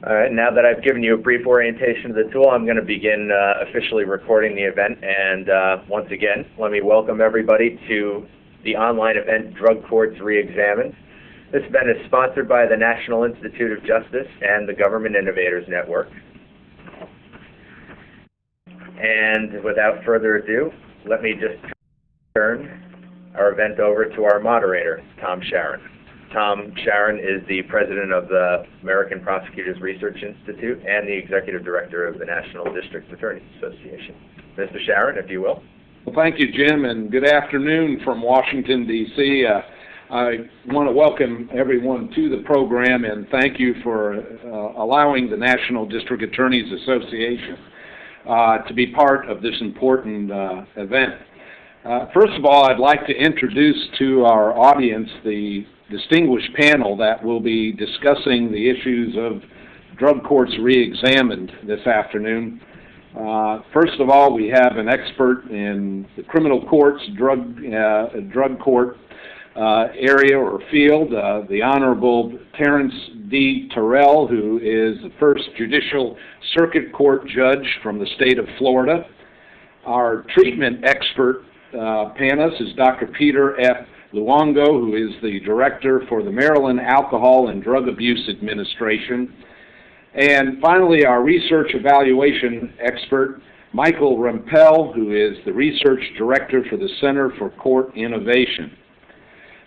All right, now that I've given you a brief orientation of the tool, I'm going to begin officially recording the event. And once again, let me welcome everybody to the online event, Drug Courts Reexamined. This event is sponsored by the National Institute of Justice and the Government Innovators Network. And without further ado, let me just turn our event over to our moderator, Tom Charron. Tom Charron is the president of the American Prosecutors Research Institute and the executive director of the National District Attorneys Association. Mr. Charron, if you will. Well, thank you, Jim, and good afternoon from Washington, D.C. I want to welcome everyone to the program and thank you for allowing the National District Attorneys Association to be part of this important event. First of all, I'd like to introduce to our audience the distinguished panel that will be discussing the issues of drug courts re-examined this afternoon. First of all, we have an expert in the criminal courts, drug court area or field, the Honorable Terrence D. Terrell, who is the first Judicial Circuit Court judge from the state of Florida. Our treatment expert panelist is Dr. Peter F. Luongo, who is the director for the Maryland Alcohol and Drug Abuse Administration. And finally, our research evaluation expert, Mike Rempel, who is the research director for the Center for Court Innovation.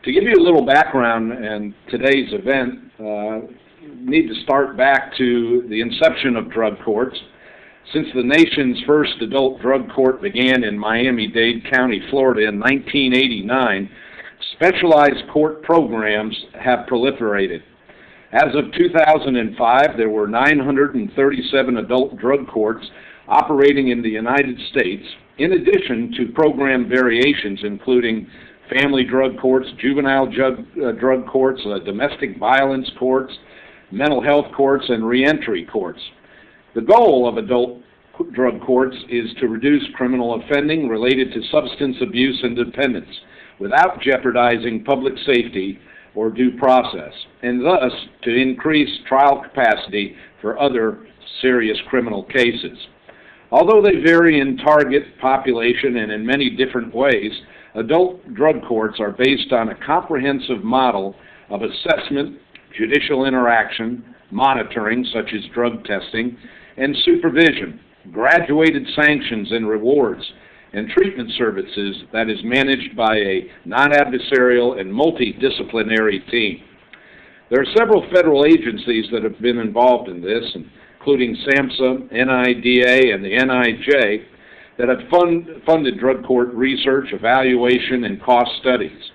To give you a little background in today's event, need to start back to the inception of drug courts. Since the nation's first adult drug court began in Miami-Dade County, Florida in 1989, specialized court programs have proliferated. As of 2005, there were 937 adult drug courts operating in the United States, in addition to program variations including family drug courts, juvenile drug courts, domestic violence courts, mental health courts, and reentry courts. The goal of adult drug courts is to reduce criminal offending related to substance abuse and dependence without jeopardizing public safety or due process, and thus to increase trial capacity for other serious criminal cases. Although they vary in target population and in many different ways, adult drug courts are based on a comprehensive model of assessment, judicial interaction, monitoring, such as drug testing, and supervision, graduated sanctions and rewards, and treatment services that is managed by a non-adversarial and multidisciplinary team. There are several federal agencies that have been involved in this, including SAMHSA, NIDA, and the NIJ, that have funded drug court research, evaluation, and cost studies.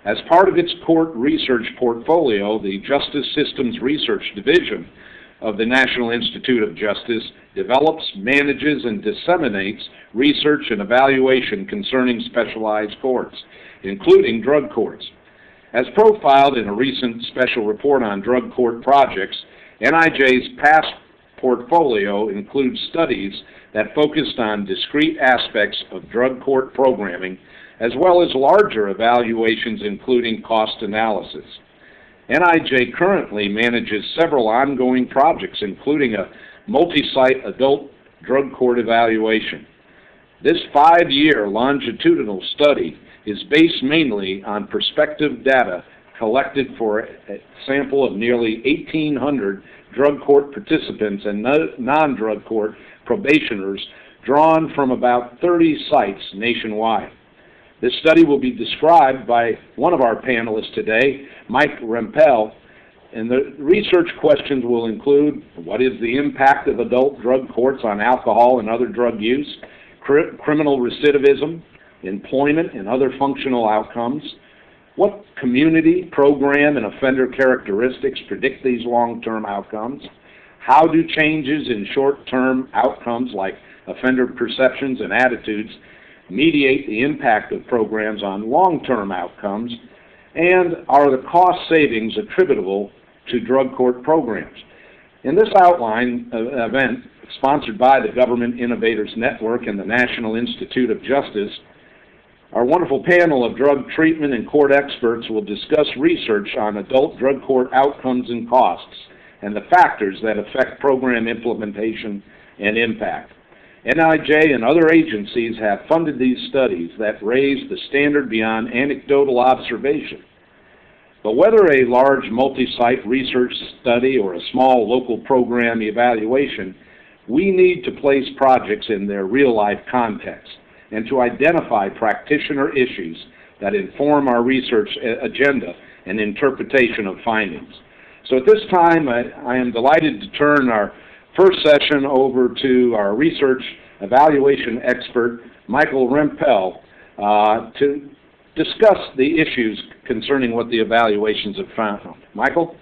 As part of its court research portfolio, the Justice Systems Research Division of the National Institute of Justice develops, manages, and disseminates research and evaluation concerning specialized courts, including drug courts. As profiled in a recent special report on drug court projects, NIJ's past portfolio includes studies that focused on discrete aspects of drug court programming, as well as larger evaluations including cost analysis. NIJ currently manages several ongoing projects, including a multi-site adult drug court evaluation. This 5-year longitudinal study is based mainly on prospective data collected for a sample of nearly 1,800 drug court participants and non-drug court probationers drawn from about 30 sites nationwide. This study will be described by one of our panelists today, Mike Rempel, and the research questions will include: what is the impact of adult drug courts on alcohol and other drug use, criminal recidivism, employment and other functional outcomes, what community, program, and offender characteristics predict these long-term outcomes, how do changes in short-term outcomes like offender perceptions and attitudes mediate the impact of programs on long-term outcomes, and are the cost savings attributable to drug court programs. In this outline event, sponsored by the Government Innovators Network and the National Institute of Justice, our wonderful panel of drug treatment and court experts will discuss research on adult drug court outcomes and costs, and the factors that affect program implementation and impact. NIJ and other agencies have funded these studies that raise the standard beyond anecdotal observation. But whether a large multi-site research study or a small local program evaluation, we need to place projects in their real-life context and to identify practitioner issues that inform our research agenda and interpretation of findings. So at this time, I am delighted to turn our first session over to our research evaluation expert, Michael Rempel, to discuss the issues concerning what the evaluations have found. Michael?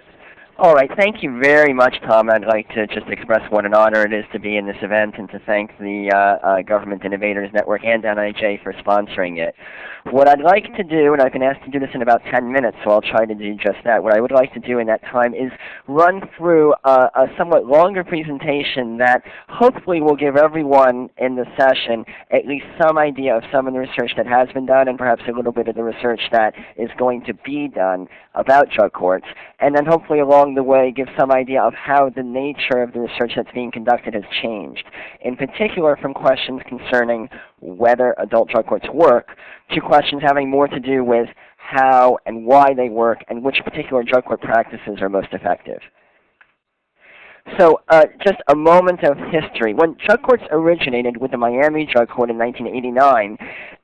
All right. Thank you very much, Tom. I'd like to just express what an honor it is to be in this event and to thank the Government Innovators Network and NIJ for sponsoring it. What I'd like to do, and I've been asked to do this in about 10 minutes, so I'll try to do just that. What I would like to do in that time is run through a somewhat longer presentation that hopefully will give everyone in the session at least some idea of some of the research that has been done and perhaps a little bit of the research that is going to be done about drug courts, and then hopefully along the way give some idea of how the nature of the research that's being conducted has changed, in particular from questions concerning whether adult drug courts work to questions having more to do with how and why they work and which particular drug court practices are most effective. So just a moment of history. When drug courts originated with the Miami Drug Court in 1989,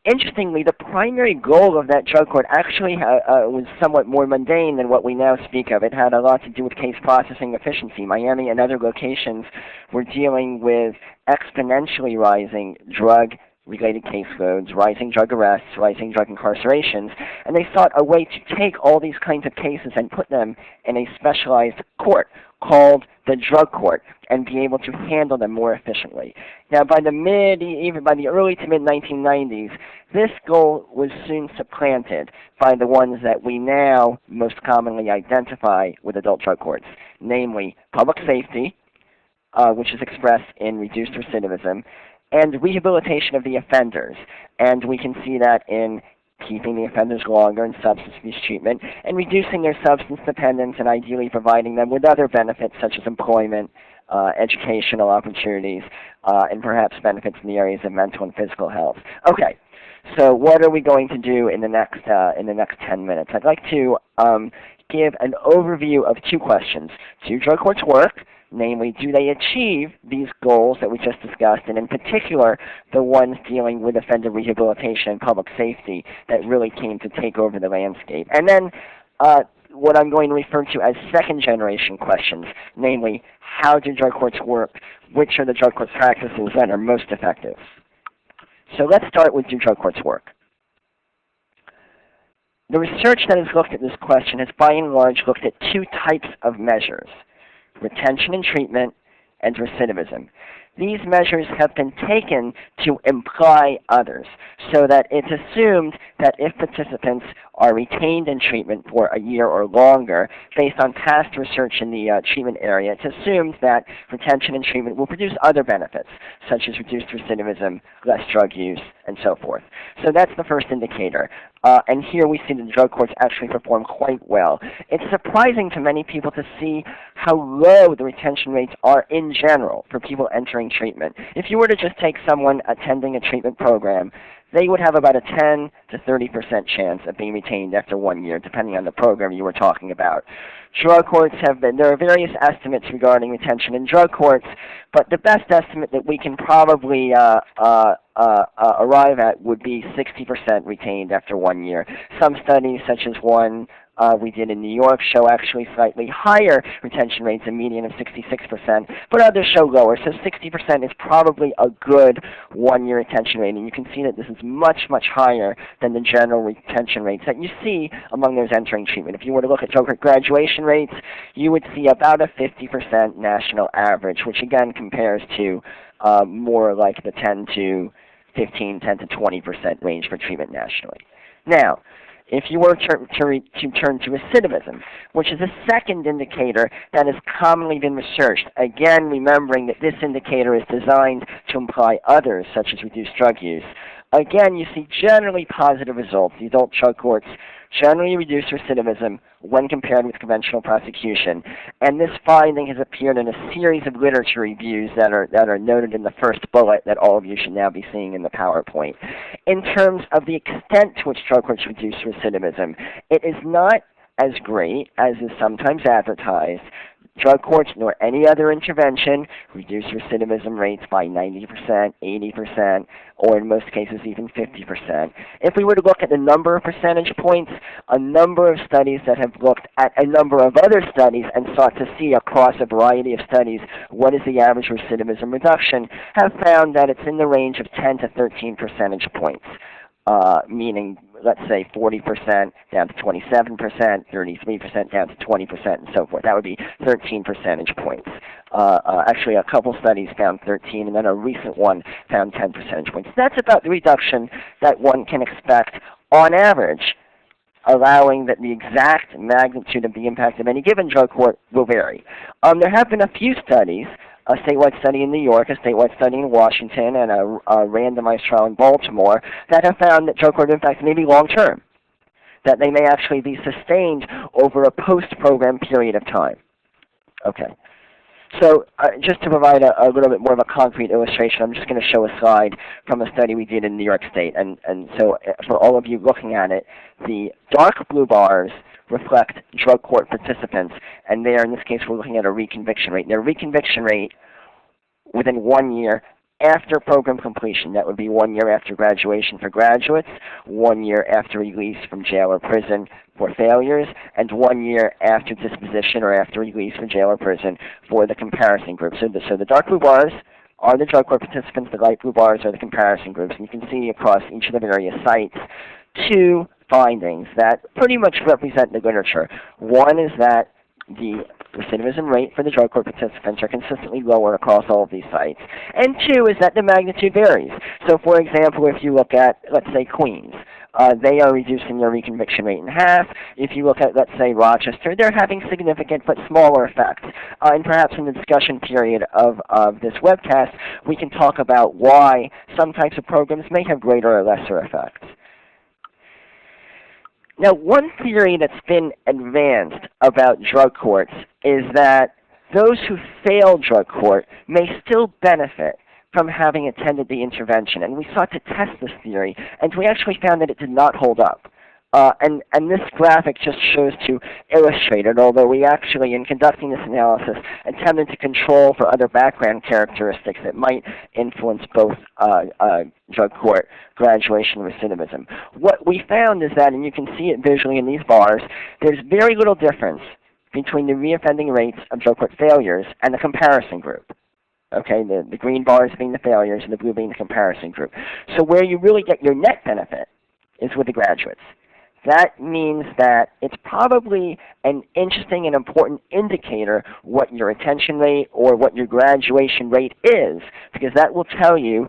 interestingly, the primary goal of that drug court actually was somewhat more mundane than what we now speak of. It had a lot to do with case processing efficiency. Miami and other locations were dealing with exponentially rising drug-related caseloads, rising drug arrests, rising drug incarcerations, and they sought a way to take all these kinds of cases and put them in a specialized court called the drug court and be able to handle them more efficiently. Now, by the early to mid 1990s, this goal was soon supplanted by the ones that we now most commonly identify with adult drug courts, namely public safety, which is expressed in reduced recidivism, and rehabilitation of the offenders. And we can see that in keeping the offenders longer in substance abuse treatment and reducing their substance dependence and ideally providing them with other benefits such as employment, educational opportunities, and perhaps benefits in the areas of mental and physical health. Okay, so what are we going to do in the next 10 minutes? I'd like to give an overview of two questions. Do drug courts work? Namely, do they achieve these goals that we just discussed, and in particular, the ones dealing with offender rehabilitation and public safety that really came to take over the landscape? And then what I'm going to refer to as second-generation questions, namely, how do drug courts work? Which are the drug court practices that are most effective? So let's start with do drug courts work? The research that has looked at this question has by and large looked at two types of measures: retention and treatment, and recidivism. These measures have been taken to imply others, so that it's assumed that if participants are retained in treatment for a year or longer, based on past research in the treatment area, it's assumed that retention and treatment will produce other benefits, such as reduced recidivism, less drug use, and so forth. So that's the first indicator. And here we see the drug courts actually perform quite well. It's surprising to many people to see how low the retention rates are in general for people entering treatment. If you were to just take someone attending a treatment program, they would have about a 10 to 30% chance of being retained after 1 year, depending on the program you were talking about. Drug courts there are various estimates regarding retention in drug courts, but the best estimate that we can probably arrive at would be 60% retained after 1 year. Some studies, such as one we did in New York, show actually slightly higher retention rates, a median of 66%, but others show lower. So 60% is probably a good 1 year retention rate, and you can see that this is much, much higher than the general retention rates that you see among those entering treatment. If you were to look at drug court graduation rates, you would see about a 50% national average, which again compares to more like the 10 to 20% range for treatment nationally. Now, if you were to turn to recidivism, which is a second indicator that has commonly been researched, again remembering that this indicator is designed to imply others, such as reduced drug use, again you see generally positive results. The adult drug courts generally reduce recidivism when compared with conventional prosecution. And this finding has appeared in a series of literature reviews that are noted in the first bullet that all of you should now be seeing in the PowerPoint. In terms of the extent to which drug courts reduce recidivism, it is not as great as is sometimes advertised. Drug courts, nor any other intervention, reduce recidivism rates by 90%, 80%, or in most cases even 50%. If we were to look at the number of percentage points, a number of studies that have looked at a number of other studies and sought to see across a variety of studies what is the average recidivism reduction, have found that it's in the range of 10 to 13 percentage points, meaning, let's say, 40% down to 27%, 33% down to 20%, and so forth. That would be 13 percentage points. Actually, a couple studies found 13, and then a recent one found 10 percentage points. That's about the reduction that one can expect on average, allowing that the exact magnitude of the impact of any given drug court will vary. There have been a few studies, a statewide study in New York, a statewide study in Washington, and a randomized trial in Baltimore that have found that drug court impacts may be long-term, that they may actually be sustained over a post-program period of time. Okay. So just to provide a little bit more of a concrete illustration, I'm just going to show a slide from a study we did in New York State. And so for all of you looking at it, the dark blue bars reflect drug court participants, and there, in this case, we're looking at a reconviction rate. Their reconviction rate within 1 year after program completion, that would be 1 year after graduation for graduates, 1 year after release from jail or prison for failures, and 1 year after disposition or after release from jail or prison for the comparison group. So the dark blue bars are the drug court participants, the light blue bars are the comparison groups. And you can see across each of the various sites two findings that pretty much represent the literature. One is that the recidivism rate for the drug court participants are consistently lower across all of these sites. And two is that the magnitude varies. So for example, if you look at, let's say, Queens, they are reducing their reconviction rate in half. If you look at, let's say, Rochester, they're having significant but smaller effects. And perhaps in the discussion period of this webcast, we can talk about why some types of programs may have greater or lesser effects. Now, one theory that's been advanced about drug courts is that those who fail drug court may still benefit from having attended the intervention. And we sought to test this theory, and we actually found that it did not hold up. And this graphic just shows to illustrate it, although we actually, in conducting this analysis, attempted to control for other background characteristics that might influence both drug court graduation and recidivism. What we found is that, and you can see it visually in these bars, there's very little difference between the reoffending rates of drug court failures and the comparison group. Okay, the green bars being the failures and the blue being the comparison group. So where you really get your net benefit is with the graduates. That means that it's probably an interesting and important indicator what your retention rate or what your graduation rate is, because that will tell you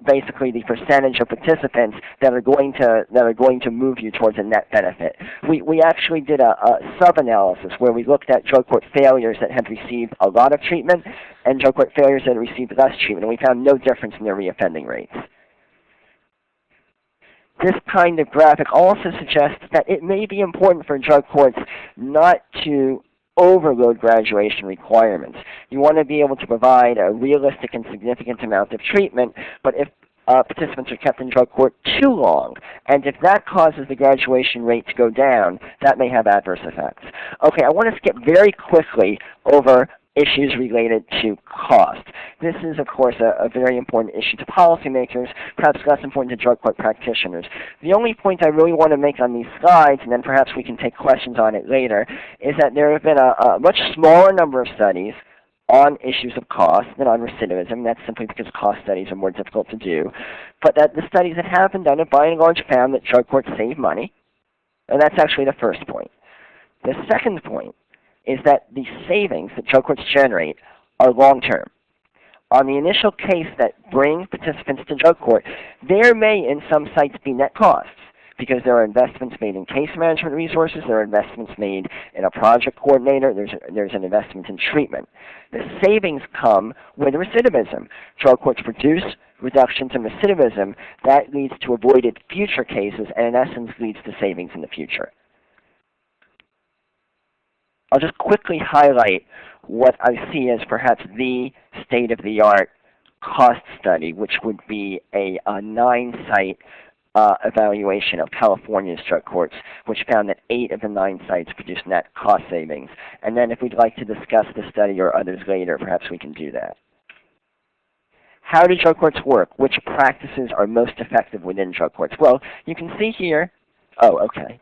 basically the percentage of participants that are going to move you towards a net benefit. We actually did a sub-analysis where we looked at drug court failures that had received a lot of treatment and drug court failures that had received less treatment, and we found no difference in their reoffending rates. This kind of graphic also suggests that it may be important for drug courts not to overload graduation requirements. You want to be able to provide a realistic and significant amount of treatment, but if participants are kept in drug court too long, and if that causes the graduation rate to go down, that may have adverse effects. Okay, I want to skip very quickly over issues related to cost. This is, of course, a very important issue to policymakers, perhaps less important to drug court practitioners. The only point I really want to make on these slides, and then perhaps we can take questions on it later, is that there have been a much smaller number of studies on issues of cost than on recidivism. That's simply because cost studies are more difficult to do. But that the studies that have been done have by and large found that drug courts save money, and that's actually the first point. The second point is that the savings that drug courts generate are long-term. On the initial case that bring participants to drug court, there may in some sites be net costs, because there are investments made in case management resources, there are investments made in a project coordinator, there's an investment in treatment. The savings come with recidivism. Drug courts produce reductions in recidivism. That leads to avoided future cases, and in essence leads to savings in the future. I'll just quickly highlight what I see as perhaps the state-of-the-art cost study, which would be a 9-site evaluation of California's drug courts, which found that 8 of the 9 sites produced net cost savings. And then if we'd like to discuss the study or others later, perhaps we can do that. How do drug courts work? Which practices are most effective within drug courts? Well, you can see here, oh, okay.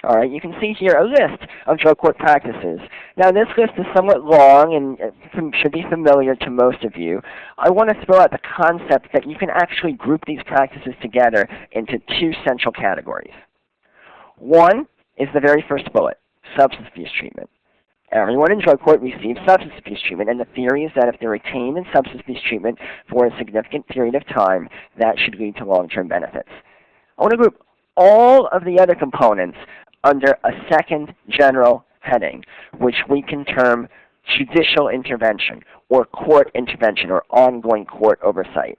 All right, you can see here a list of drug court practices. Now this list is somewhat long and should be familiar to most of you. I want to throw out the concept that you can actually group these practices together into 2 central categories. One is the very first bullet, substance abuse treatment. Everyone in drug court receives substance abuse treatment, and the theory is that if they're retained in substance abuse treatment for a significant period of time, that should lead to long-term benefits. I want to group all of the other components under a second general heading, which we can term judicial intervention or court intervention or ongoing court oversight.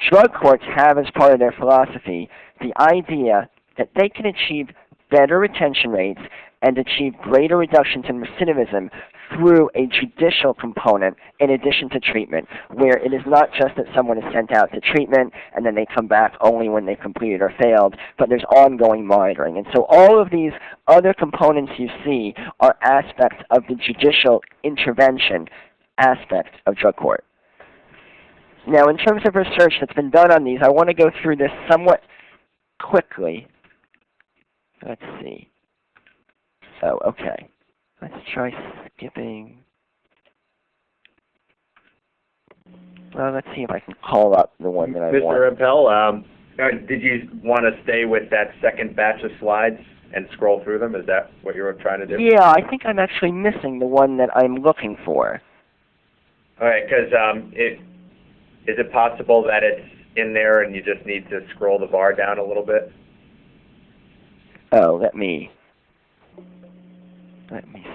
Drug courts have as part of their philosophy the idea that they can achieve better retention rates and achieve greater reductions in recidivism through a judicial component in addition to treatment, where it is not just that someone is sent out to treatment and then they come back only when they've completed or failed, but there's ongoing monitoring. And so all of these other components you see are aspects of the judicial intervention aspect of drug court. Now, in terms of research that's been done on these, I want to go through this somewhat quickly. Let's see. Oh, okay. Let's try skipping. Well, let's see if I can call up the one that I want. Mr. Rempel, did you want to stay with that second batch of slides and scroll through them? Is that what you were trying to do? Yeah, I think I'm actually missing the one that I'm looking for. All right, because is it possible that it's in there and you just need to scroll the bar down a little bit? Oh, let me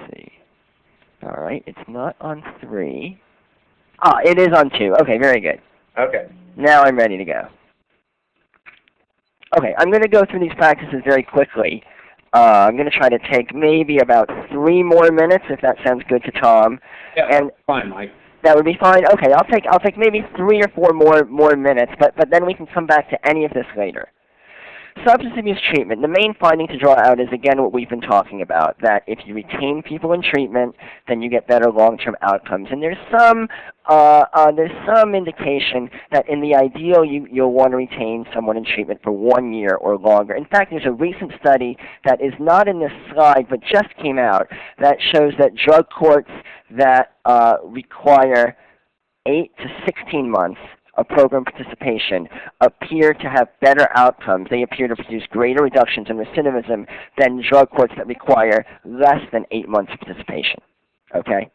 see. All right, it's not on 3. Ah, it is on 2. Okay, very good. Okay. Now I'm ready to go. Okay, I'm going to go through these practices very quickly. I'm going to try to take maybe about 3 more minutes, if that sounds good to Tom. Yeah, and fine, Mike. That would be fine. Okay, I'll take maybe 3 or 4 more minutes, but then we can come back to any of this later. Substance abuse treatment, the main finding to draw out is, again, what we've been talking about, that if you retain people in treatment, then you get better long-term outcomes. And there's some indication that in the ideal, you'll want to retain someone in treatment for 1 year or longer. In fact, there's a recent study that is not in this slide, but just came out, that shows that drug courts that require 8 to 16 months of program participation appear to have better outcomes. They appear to produce greater reductions in recidivism than drug courts that require less than 8 months of participation. Okay?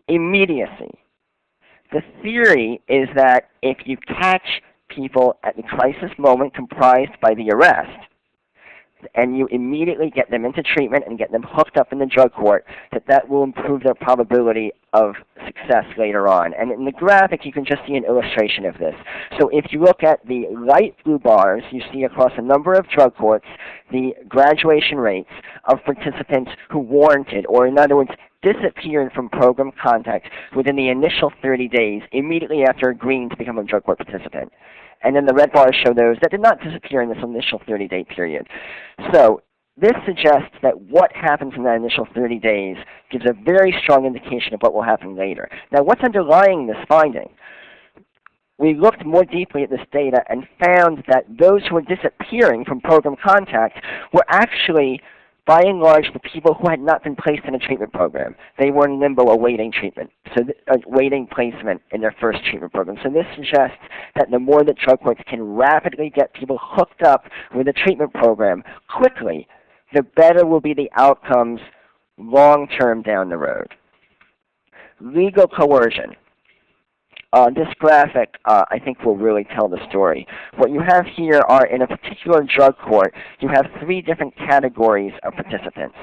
Immediacy. The theory is that if you catch people at the crisis moment comprised by the arrest, and you immediately get them into treatment and get them hooked up in the drug court, that will improve their probability of success later on. And in the graphic, you can just see an illustration of this. So if you look at the light blue bars, you see across a number of drug courts the graduation rates of participants who warranted, or in other words, disappeared from program contact within the initial 30 days immediately after agreeing to become a drug court participant. And then the red bars show those that did not disappear in this initial 30-day period. So this suggests that what happens in that initial 30 days gives a very strong indication of what will happen later. Now, what's underlying this finding? We looked more deeply at this data and found that those who were disappearing from program contact were actually, by and large, the people who had not been placed in a treatment program. They were in limbo awaiting treatment, so awaiting placement in their first treatment program. So this suggests that the more that drug courts can rapidly get people hooked up with a treatment program quickly, the better will be the outcomes long-term down the road. Legal coercion. This graphic, I think, will really tell the story. What you have here are, in a particular drug court, you have 3 different categories of participants.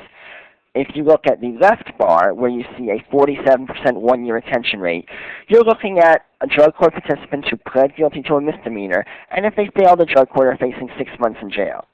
If you look at the left bar, where you see a 47% one-year retention rate, you're looking at drug court participants who pled guilty to a misdemeanor, and if they fail the drug court, are facing 6 months in jail.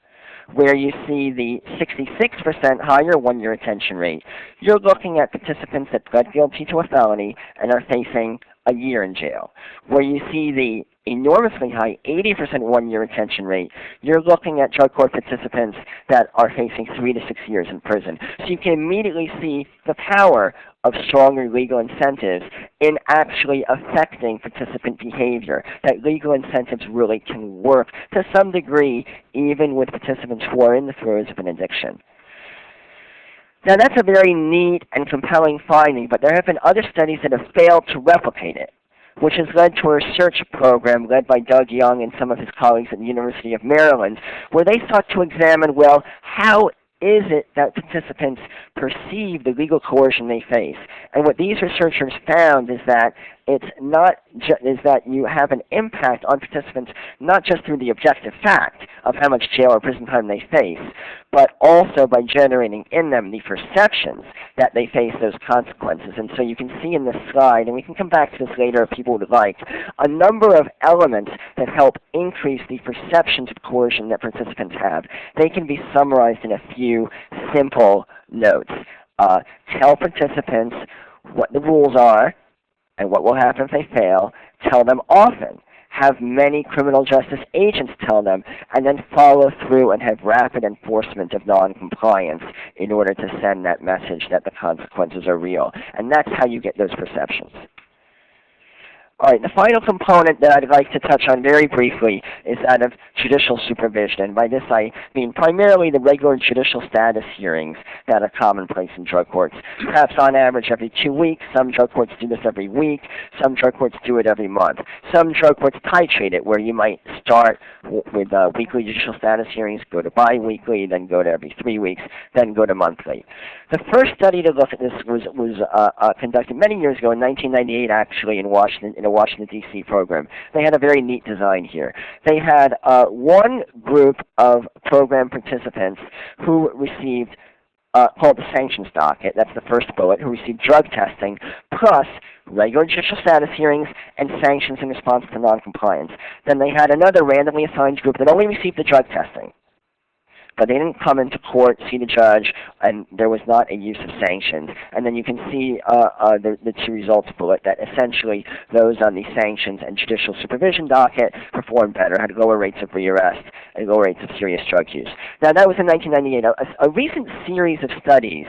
Where you see the 66% higher one-year retention rate, you're looking at participants that pled guilty to a felony and are facing a year in jail. Where you see the enormously high 80% one-year retention rate, you're looking at drug court participants that are facing 3 to 6 years in prison. So you can immediately see the power of stronger legal incentives in actually affecting participant behavior, that legal incentives really can work to some degree even with participants who are in the throes of an addiction. Now that's a very neat and compelling finding, but there have been other studies that have failed to replicate it, which has led to a research program led by Doug Young and some of his colleagues at the University of Maryland, where they sought to examine, well, how is it that participants perceive the legal coercion they face? And what these researchers found is that it's not is that you have an impact on participants not just through the objective fact of how much jail or prison time they face, but also by generating in them the perceptions that they face those consequences. And so you can see in this slide, and we can come back to this later if people would like, a number of elements that help increase the perceptions of coercion that participants have. They can be summarized in a few simple notes. Tell participants what the rules are and what will happen if they fail. Tell them often. Have many criminal justice agents tell them, and then follow through and have rapid enforcement of noncompliance in order to send that message that the consequences are real. And that's how you get those perceptions. All right, the final component that I'd like to touch on very briefly is that of judicial supervision. And by this I mean primarily the regular judicial status hearings that are commonplace in drug courts. Perhaps on average every 2 weeks. Some drug courts do this every week. Some drug courts do it every month. Some drug courts titrate it, where you might start with weekly judicial status hearings, go to bi-weekly, then go to every 3 weeks, then go to monthly. The first study to look at this was conducted many years ago, in 1998 actually, in a Washington, D.C. program. They had a very neat design here. They had one group of program participants who received, called the Sanctions docket, that's the first bullet, who received drug testing, plus regular judicial status hearings and sanctions in response to noncompliance. Then they had another randomly assigned group that only received the drug testing, but they didn't come into court, see the judge, and there was not a use of sanctions. And then you can see the 2 results bullet, that essentially those on the sanctions and judicial supervision docket performed better, had lower rates of rearrest and lower rates of serious drug use. Now that was in 1998. A recent series of studies,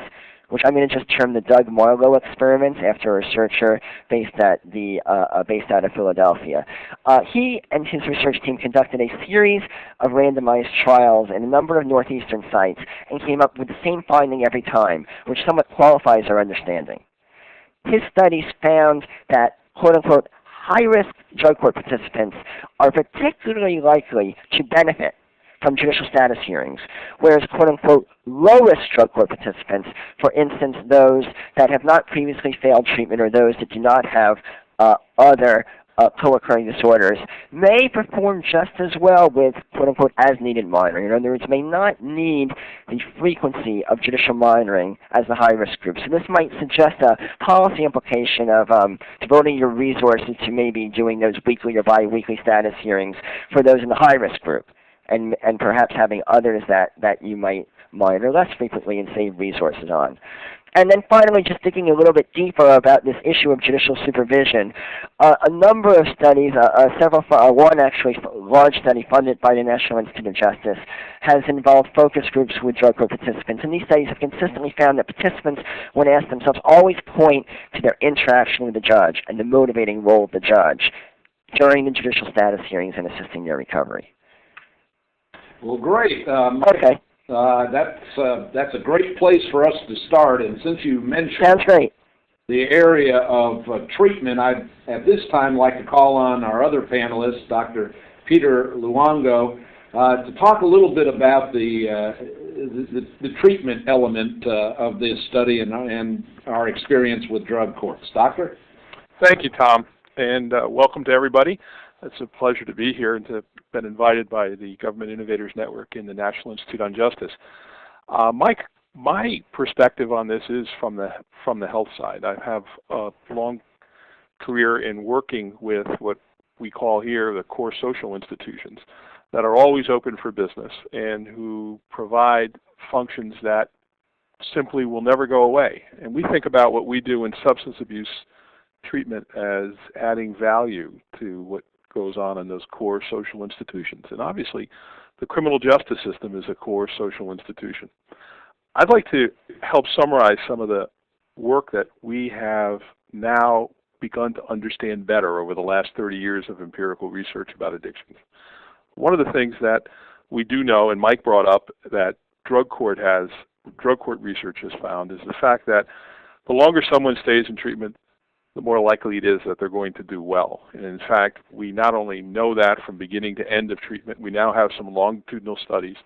which I'm going to just term the Doug Marlowe experiments, after a researcher based out of Philadelphia. He and his research team conducted a series of randomized trials in a number of northeastern sites and came up with the same finding every time, which somewhat qualifies our understanding. His studies found that, quote-unquote, high-risk drug court participants are particularly likely to benefit from judicial status hearings, whereas, quote-unquote, low-risk drug court participants, for instance, those that have not previously failed treatment or those that do not have other co-occurring disorders, may perform just as well with, quote-unquote, as-needed monitoring. In other words, may not need the frequency of judicial monitoring as the high-risk group. So this might suggest a policy implication of devoting your resources to maybe doing those weekly or bi-weekly status hearings for those in the high-risk group, and perhaps having others that you might monitor less frequently and save resources on. And then finally, just digging a little bit deeper about this issue of judicial supervision, a number of studies, one actually large study funded by the National Institute of Justice, has involved focus groups with drug court participants. And these studies have consistently found that participants, when asked themselves, always point to their interaction with the judge and the motivating role of the judge during the judicial status hearings and assisting their recovery. Well, great. Okay. That's a great place for us to start. And since you mentioned Sounds great. the area of treatment, I'd at this time like to call on our other panelist, Dr. Peter Luongo, to talk a little bit about the treatment element of this study and our experience with drug courts. Doctor? Thank you, Tom. and welcome to everybody. It's a pleasure to be here and to have been invited by the Government Innovators Network and the National Institute on Justice. My perspective on this is from the health side. I have a long career in working with what we call here the core social institutions that are always open for business and who provide functions that simply will never go away. And we think about what we do in substance abuse treatment as adding value to what goes on in those core social institutions. And obviously, the criminal justice system is a core social institution. I'd like to help summarize some of the work that we have now begun to understand better over the last 30 years of empirical research about addictions. One of the things that we do know, and Mike brought up, that drug court research has found, is the fact that the longer someone stays in treatment, the more likely it is that they're going to do well. And in fact, we not only know that from beginning to end of treatment, we now have some longitudinal studies,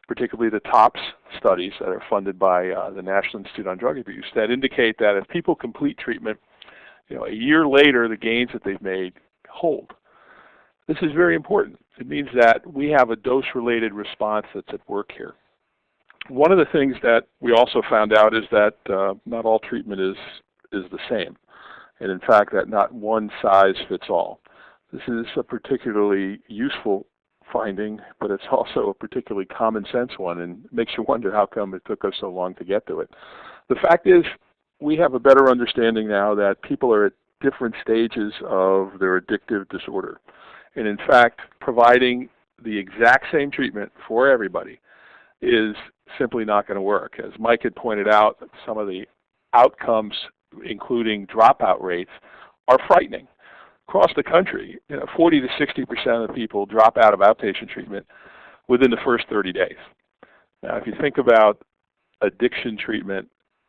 particularly the TOPS studies that are funded by the National Institute on Drug Abuse, that indicate that if people complete treatment, a year later, the gains that they've made hold. This is very important. It means that we have a dose-related response that's at work here. One of the things that we also found out is that not all treatment is the same. And in fact, that not one size fits all. This is a particularly useful finding, but it's also a particularly common sense one, and makes you wonder how come it took us so long to get to it. The fact is, we have a better understanding now that people are at different stages of their addictive disorder. And in fact, providing the exact same treatment for everybody is simply not going to work. As Mike had pointed out, some of the outcomes, including dropout rates, are frightening. Across the country, 40 to 60% of people drop out of outpatient treatment within the first 30 days. Now, if you think about addiction treatment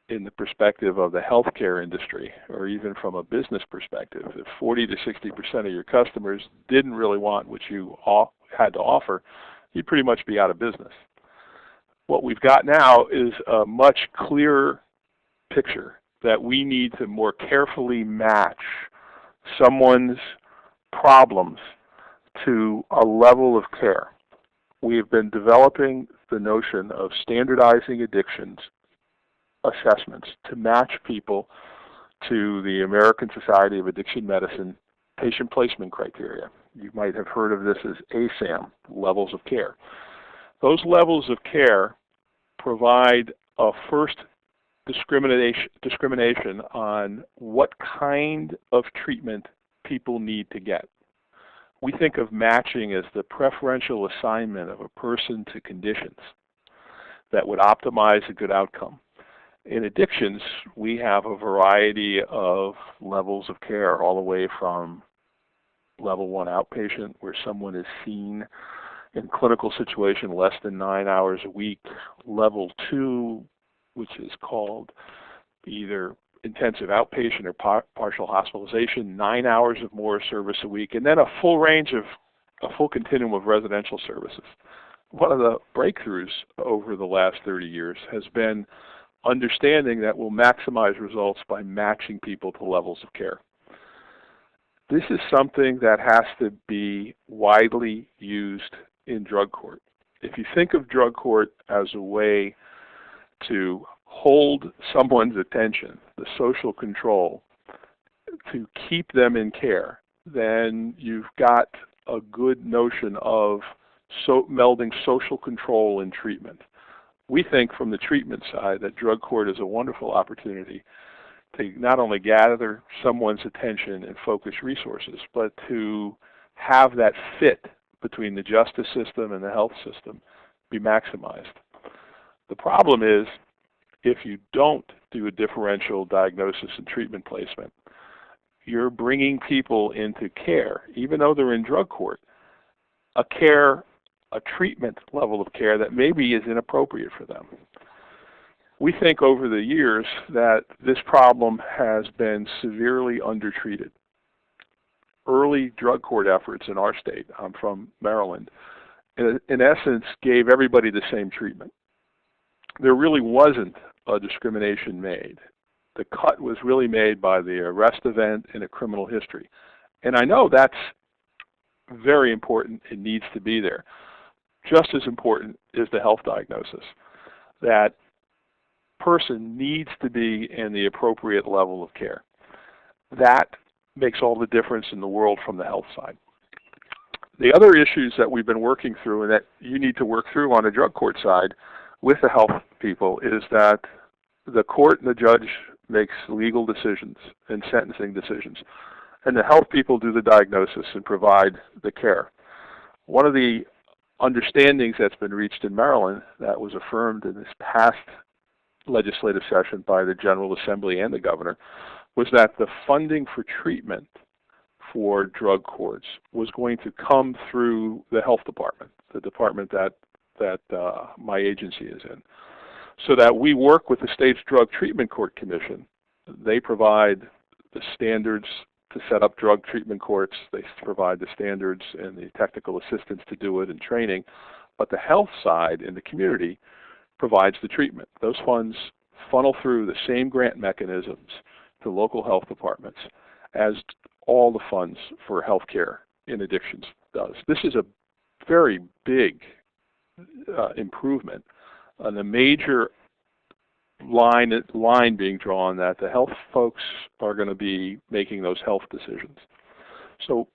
in the perspective of the healthcare industry, or even from a business perspective, if 40 to 60% of your customers didn't really want what you had to offer, you'd pretty much be out of business. What we've got now is a much clearer picture that we need to more carefully match someone's problems to a level of care. We have been developing the notion of standardizing addictions assessments to match people to the American Society of Addiction Medicine patient placement criteria. You might have heard of this as ASAM, levels of care. Those levels of care provide a first discrimination on what kind of treatment people need to get. We think of matching as the preferential assignment of a person to conditions that would optimize a good outcome. In addictions, we have a variety of levels of care, all the way from level 1 outpatient, where someone is seen in clinical situation less than 9 hours a week, level 2, which is called either intensive outpatient or partial hospitalization, 9 hours of more service a week, and then a full continuum of residential services. One of the breakthroughs over the last 30 years has been understanding that we'll maximize results by matching people to levels of care. This is something that has to be widely used in drug court. If you think of drug court as a way to hold someone's attention, the social control, to keep them in care, then you've got a good notion of melding social control and treatment. We think from the treatment side that drug court is a wonderful opportunity to not only gather someone's attention and focus resources, but to have that fit between the justice system and the health system be maximized. The problem is, if you don't do a differential diagnosis and treatment placement, you're bringing people into care, even though they're in drug court, a treatment level of care that maybe is inappropriate for them. We think over the years that this problem has been severely undertreated. Early drug court efforts in our state, I'm from Maryland, in essence gave everybody the same treatment. There really wasn't a discrimination made. The cut was really made by the arrest event and a criminal history. And I know that's very important. It needs to be there. Just as important is the health diagnosis. That person needs to be in the appropriate level of care. That makes all the difference in the world from the health side. The other issues that we've been working through and that you need to work through on the drug court side with the health people is that the court and the judge makes legal decisions and sentencing decisions, and the health people do the diagnosis and provide the care. One of the understandings that's been reached in Maryland that was affirmed in this past legislative session by the General Assembly and the governor was that the funding for treatment for drug courts was going to come through the health department, the department that my agency is in, so that we work with the state's drug treatment court commission. They provide the standards to set up drug treatment courts. They provide the standards and the technical assistance to do it and training. But the health side in the community provides the treatment. Those funds funnel through the same grant mechanisms to local health departments as all the funds for healthcare in addictions does. This is a very big improvement, and a major line being drawn that the health folks are going to be making those health decisions. So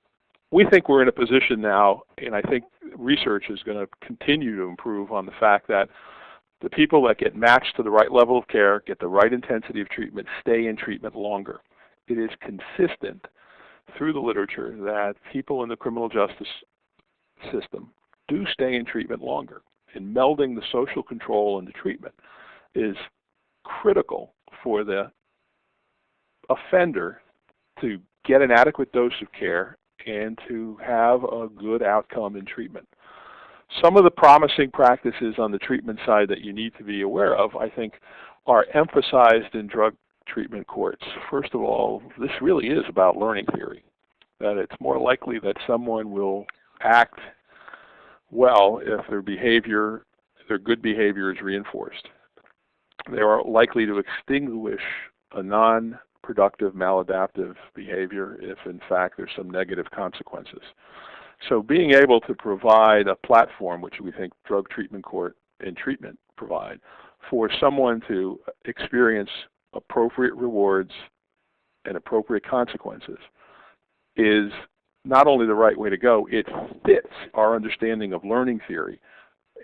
we think we're in a position now, and I think research is going to continue to improve on the fact that the people that get matched to the right level of care, get the right intensity of treatment, stay in treatment longer. It is consistent through the literature that people in the criminal justice system do stay in treatment longer. And melding the social control and the treatment is critical for the offender to get an adequate dose of care and to have a good outcome in treatment. Some of the promising practices on the treatment side that you need to be aware of, I think, are emphasized in drug treatment courts. First of all, this really is about learning theory, that it's more likely that someone will act well if their good behavior is reinforced. They are likely to extinguish a non-productive, maladaptive behavior if, in fact, there's some negative consequences. So being able to provide a platform, which we think drug treatment court and treatment provide, for someone to experience appropriate rewards and appropriate consequences is not only the right way to go, it fits our understanding of learning theory,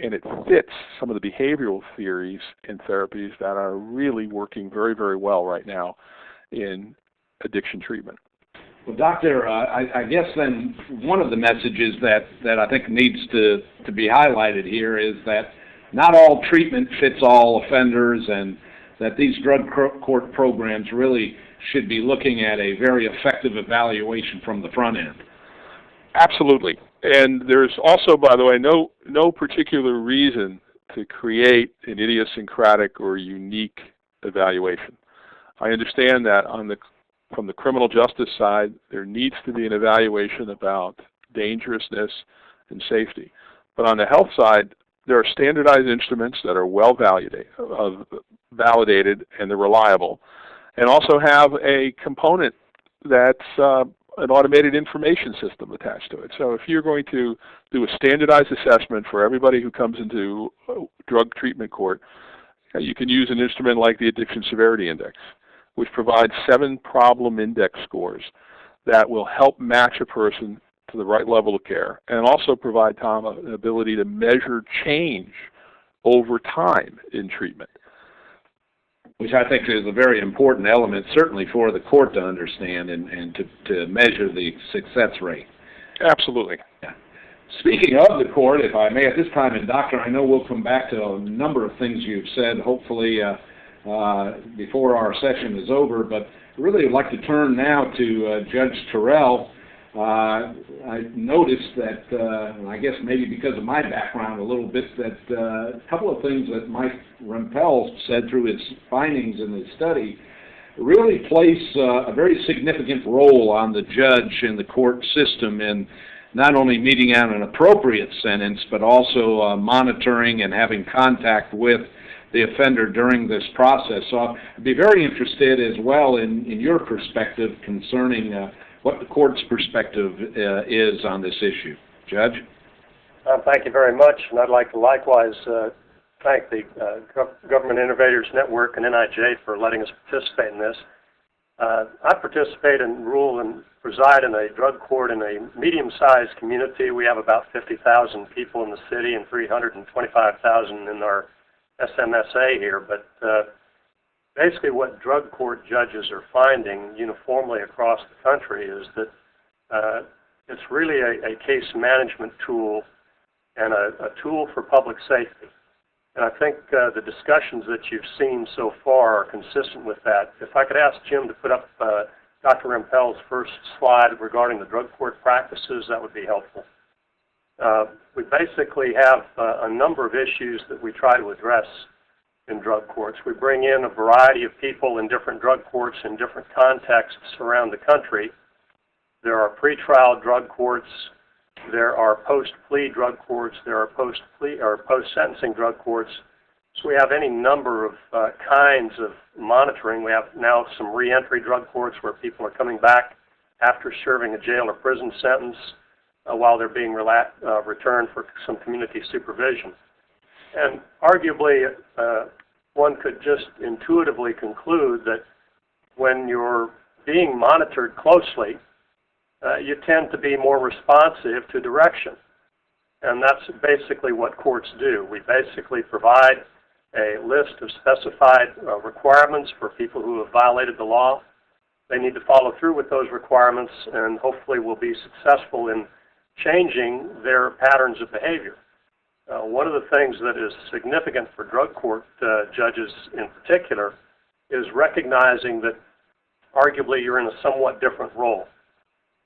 and it fits some of the behavioral theories and therapies that are really working very, very well right now in addiction treatment. Well, Doctor, I guess then one of the messages that I think needs to be highlighted here is that not all treatment fits all offenders, and that these drug court programs really should be looking at a very effective evaluation from the front end. Absolutely. And there's also, by the way, no particular reason to create an idiosyncratic or unique evaluation. I understand that from the criminal justice side, there needs to be an evaluation about dangerousness and safety. But on the health side, there are standardized instruments that are well validated and they're reliable, and also have a component that's an automated information system attached to it. So if you're going to do a standardized assessment for everybody who comes into drug treatment court, you can use an instrument like the Addiction Severity Index, which provides 7 problem index scores that will help match a person to the right level of care, and also provide, Tom, an ability to measure change over time in treatment. Which I think is a very important element, certainly for the court to understand and to measure the success rate. Absolutely. Yeah. Speaking of the court, if I may at this time, and Doctor, I know we'll come back to a number of things you've said, hopefully before our session is over, but I really would like to turn now to Judge Terrell. I noticed that, I guess maybe because of my background a little bit, that a couple of things that Mike Rempel said through his findings in his study really place a very significant role on the judge in the court system in not only meting out an appropriate sentence, but also monitoring and having contact with the offender during this process. So I'd be very interested as well in your perspective concerning what the court's perspective is on this issue. Judge? Thank you very much, and I'd like to likewise thank the Government Innovators Network and NIJ for letting us participate in this. I participate and rule and preside in a drug court in a medium-sized community. We have about 50,000 people in the city and 325,000 in our SMSA here, but basically what drug court judges are finding uniformly across the country is that it's really a case management tool and a tool for public safety. And I think the discussions that you've seen so far are consistent with that. If I could ask Jim to put up Dr. Rempel's first slide regarding the drug court practices, that would be helpful. We basically have a number of issues that we try to address in drug courts. We bring in a variety of people in different drug courts in different contexts around the country. There are pretrial drug courts. There are post-plea drug courts. There are post-sentencing drug courts. So we have any number of kinds of monitoring. We have now some reentry drug courts where people are coming back after serving a jail or prison sentence while they're being returned for some community supervision. And arguably, one could just intuitively conclude that when you're being monitored closely, you tend to be more responsive to direction. And that's basically what courts do. We basically provide a list of specified requirements for people who have violated the law. They need to follow through with those requirements and hopefully will be successful in changing their patterns of behavior. One of the things that is significant for drug court judges in particular is recognizing that arguably you're in a somewhat different role.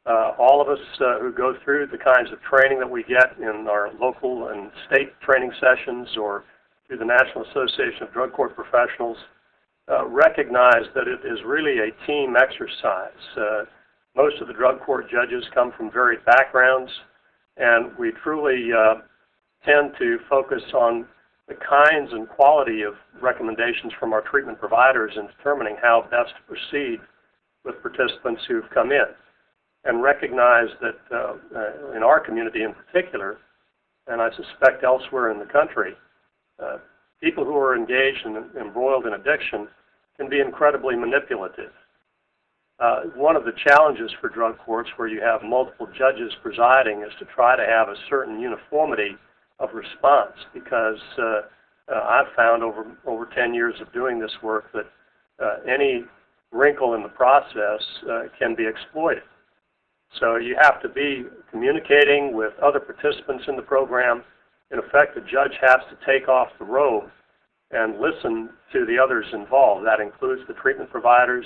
All of us who go through the kinds of training that we get in our local and state training sessions or through the National Association of Drug Court Professionals recognize that it is really a team exercise. Most of the drug court judges come from varied backgrounds, and we truly tend to focus on the kinds and quality of recommendations from our treatment providers in determining how best to proceed with participants who've come in. And recognize that in our community in particular, and I suspect elsewhere in the country, people who are engaged and embroiled in addiction can be incredibly manipulative. One of the challenges for drug courts where you have multiple judges presiding is to try to have a certain uniformity of response, because I've found over 10 years of doing this work that any wrinkle in the process can be exploited. So you have to be communicating with other participants in the program. In effect, the judge has to take off the robe and listen to the others involved. That includes the treatment providers,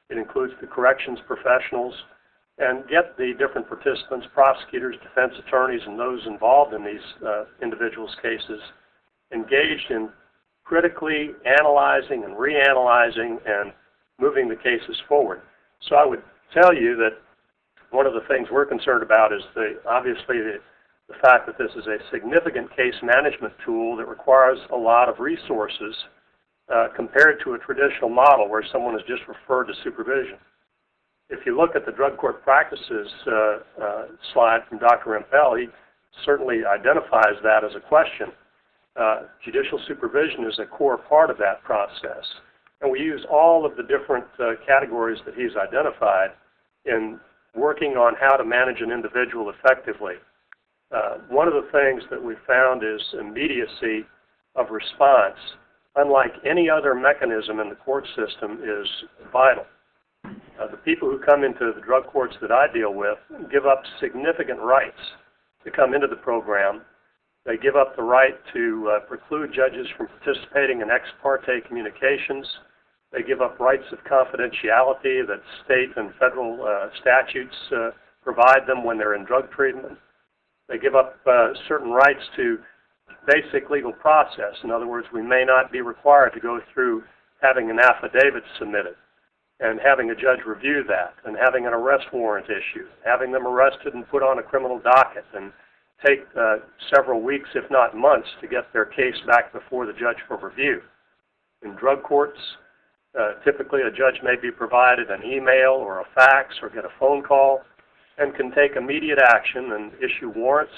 it includes the corrections professionals, and get the different participants, prosecutors, defense attorneys, and those involved in these individuals' cases engaged in critically analyzing and reanalyzing and moving the cases forward. So I would tell you that one of the things we're concerned about is obviously the fact that this is a significant case management tool that requires a lot of resources compared to a traditional model where someone is just referred to supervision. If you look at the drug court practices slide from Dr. Rempel, he certainly identifies that as a question. Judicial supervision is a core part of that process. And we use all of the different categories that he's identified in working on how to manage an individual effectively. One of the things that we found is immediacy of response, unlike any other mechanism in the court system, is vital. The people who come into the drug courts that I deal with give up significant rights to come into the program. They give up the right to preclude judges from participating in ex parte communications. They give up rights of confidentiality that state and federal statutes provide them when they're in drug treatment. They give up certain rights to basic legal process. In other words, we may not be required to go through having an affidavit submitted and having a judge review that and having an arrest warrant issued, having them arrested and put on a criminal docket and take several weeks, if not months, to get their case back before the judge for review. In drug courts, Typically, a judge may be provided an email or a fax or get a phone call and can take immediate action and issue warrants,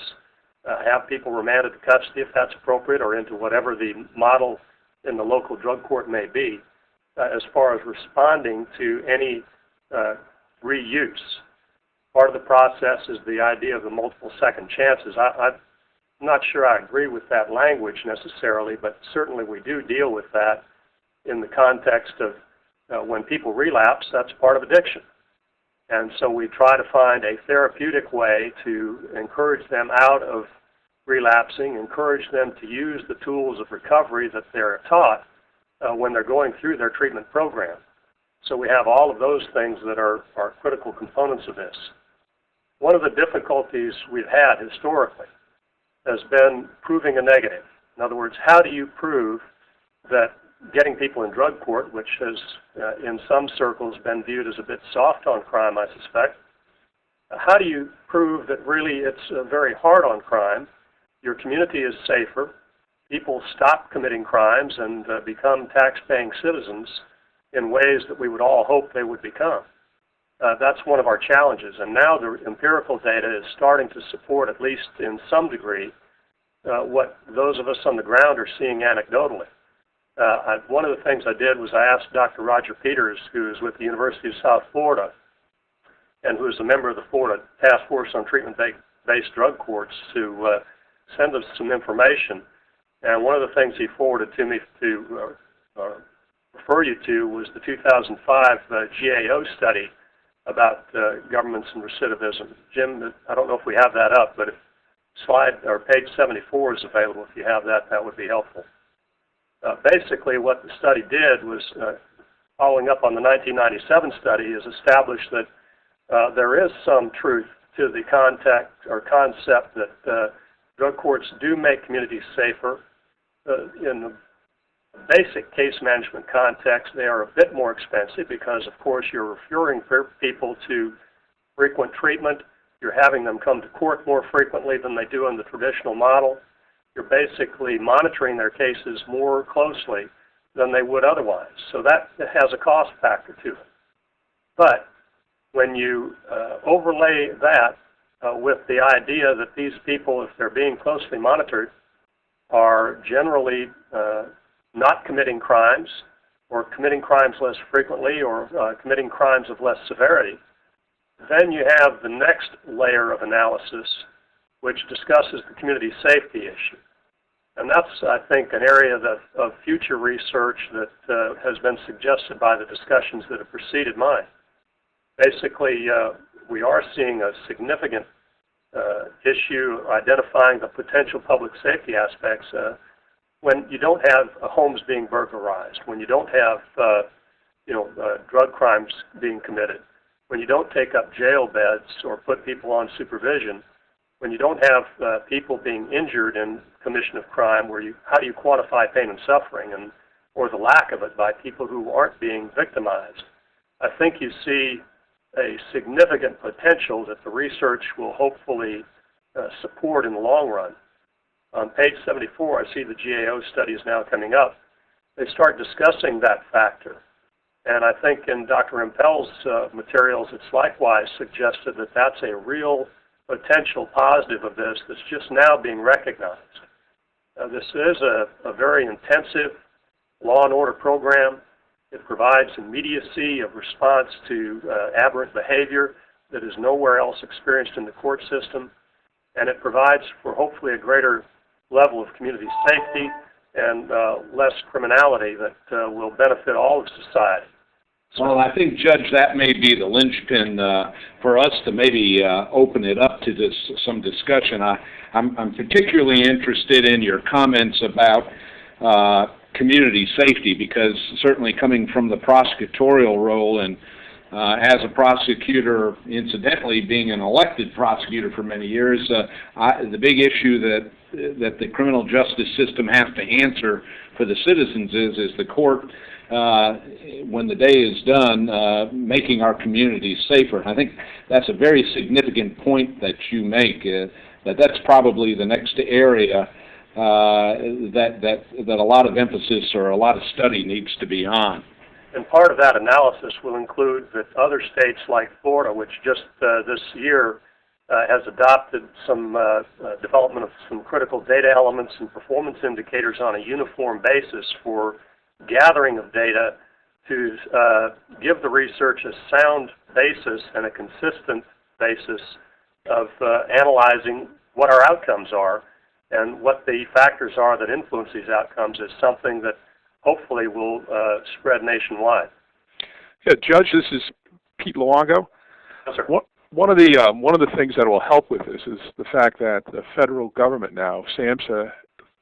have people remanded to custody if that's appropriate or into whatever the model in the local drug court may be, as far as responding to any reuse. Part of the process is the idea of the multiple second chances. I'm not sure I agree with that language necessarily, but certainly we do deal with that in the context of when people relapse, that's part of addiction. And so we try to find a therapeutic way to encourage them out of relapsing, encourage them to use the tools of recovery that they're taught when they're going through their treatment program. So we have all of those things that are critical components of this. One of the difficulties we've had historically has been proving a negative. In other words, how do you prove that getting people in drug court, which has in some circles been viewed as a bit soft on crime, I suspect, how do you prove that really it's very hard on crime, your community is safer, people stop committing crimes and become tax-paying citizens in ways that we would all hope they would become? That's one of our challenges, and now the empirical data is starting to support, at least in some degree, what those of us on the ground are seeing anecdotally. One of the things I did was I asked Dr. Roger Peters, who is with the University of South Florida and who is a member of the Florida Task Force on Treatment-Based Drug Courts, to send us some information. And one of the things he forwarded to me to refer you to was the 2005 GAO study about governments and recidivism. Jim, I don't know if we have that up, but if page 74 is available, if you have that, that would be helpful. Basically, what the study did was, following up on the 1997 study, is establish that there is some truth to the concept that drug courts do make communities safer. In the basic case management context, they are a bit more expensive because, of course, you're referring people to frequent treatment. You're having them come to court more frequently than they do in the traditional model. You're basically monitoring their cases more closely than they would otherwise. So that has a cost factor to it. But when you overlay that with the idea that these people, if they're being closely monitored, are generally not committing crimes, or committing crimes less frequently, or committing crimes of less severity, then you have the next layer of analysis, which discusses the community safety issue. And that's, I think, an area of future research that has been suggested by the discussions that have preceded mine. Basically, we are seeing a significant issue identifying the potential public safety aspects when you don't have homes being burglarized, when you don't have drug crimes being committed, when you don't take up jail beds or put people on supervision, when you don't have people being injured in commission of crime, how do you quantify pain and suffering, or the lack of it by people who aren't being victimized? I think you see a significant potential that the research will hopefully support in the long run. On page 74, I see the GAO study is now coming up. They start discussing that factor. And I think in Dr. Rempel's materials, it's likewise suggested that that's a real potential positive of this that's just now being recognized. This is a very intensive law and order program. It provides immediacy of response to aberrant behavior that is nowhere else experienced in the court system. And it provides for hopefully a greater level of community safety and less criminality that will benefit all of society. Well, I think, Judge, that may be the linchpin for us to maybe open it up to some discussion. I'm particularly interested in your comments about community safety, because certainly coming from the prosecutorial role and as a prosecutor, incidentally being an elected prosecutor for many years, the big issue that the criminal justice system has to answer for the citizens is the court, when the day is done, making our communities safer. And I think that's a very significant point that you make, that's probably the next area that a lot of emphasis or a lot of study needs to be on. And part of that analysis will include that other states like Florida, which just this year has adopted some development of some critical data elements and performance indicators on a uniform basis for gathering of data to give the research a sound basis and a consistent basis of analyzing what our outcomes are and what the factors are that influence these outcomes is something that hopefully will spread nationwide. Yeah, Judge, this is Pete Luongo. Yes, sir. One of the things that will help with this is the fact that the federal government now, SAMHSA,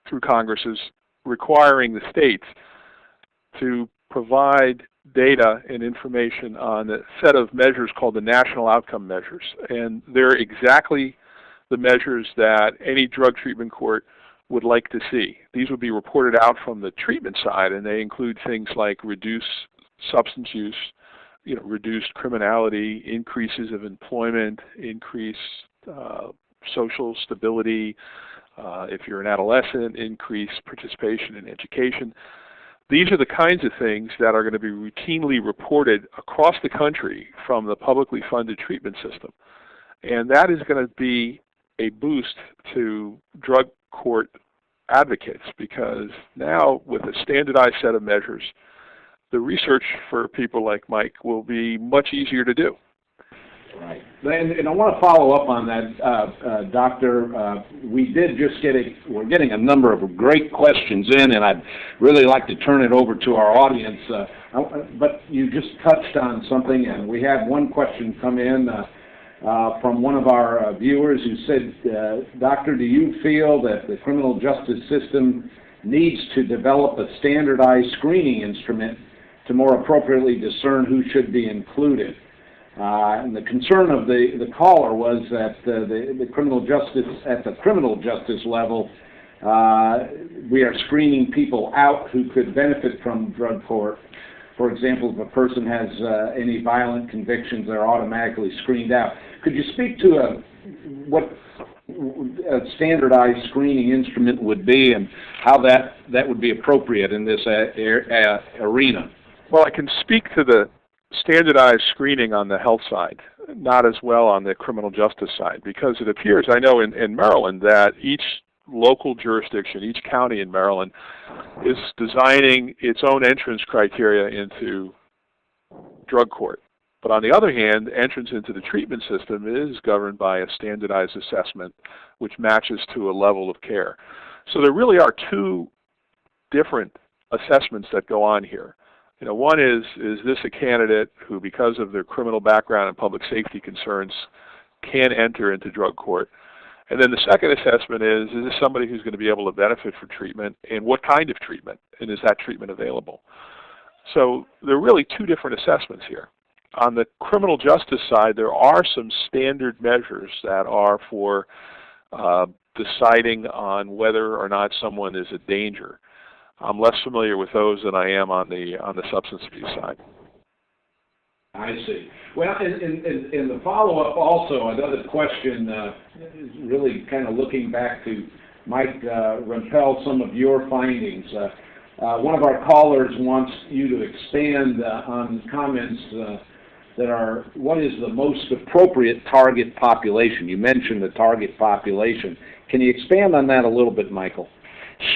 through Congress, is requiring the states to provide data and information on a set of measures called the National Outcome Measures. And they're exactly the measures that any drug treatment court would like to see. These would be reported out from the treatment side, and they include things like reduced substance use, reduced criminality, increases of employment, increased social stability, if you're an adolescent, increased participation in education. These are the kinds of things that are going to be routinely reported across the country from the publicly funded treatment system. And that is going to be a boost to drug court advocates, because now with a standardized set of measures, the research for people like Mike will be much easier to do. Right. And I want to follow up on that, Doctor. We did just we're getting a number of great questions in, and I'd really like to turn it over to our audience. But you just touched on something, and we had one question come in from one of our viewers who said, Doctor, do you feel that the criminal justice system needs to develop a standardized screening instrument to more appropriately discern who should be included? And the concern of the caller was that the criminal justice level, we are screening people out who could benefit from drug court. For example, if a person has any violent convictions, they're automatically screened out. Could you speak to what a standardized screening instrument would be and how that would be appropriate in this arena? Well, I can speak to the standardized screening on the health side, not as well on the criminal justice side, because it appears, I know in Maryland, that each local jurisdiction, each county in Maryland, is designing its own entrance criteria into drug court. But on the other hand, entrance into the treatment system is governed by a standardized assessment which matches to a level of care. So there really are two different assessments that go on here. One is this a candidate who, because of their criminal background and public safety concerns, can enter into drug court? And then the second assessment is this somebody who's going to be able to benefit from treatment, and what kind of treatment, and is that treatment available? So there are really two different assessments here. On the criminal justice side, there are some standard measures that are for deciding on whether or not someone is a danger. I'm less familiar with those than I am on the substance abuse side. I see. Well, in the follow-up also, another question is really kind of looking back to Mike Rempel, some of your findings. One of our callers wants you to expand on comments that are, what is the most appropriate target population? You mentioned the target population. Can you expand on that a little bit, Michael?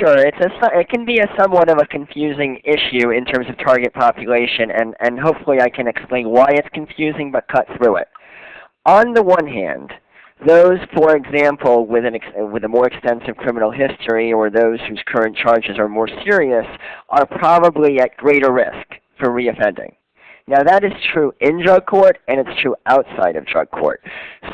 Sure. It can be a somewhat of a confusing issue in terms of target population, and hopefully I can explain why it's confusing but cut through it. On the one hand, those, for example, with a more extensive criminal history or those whose current charges are more serious are probably at greater risk for reoffending. Now that is true in drug court, and it's true outside of drug court.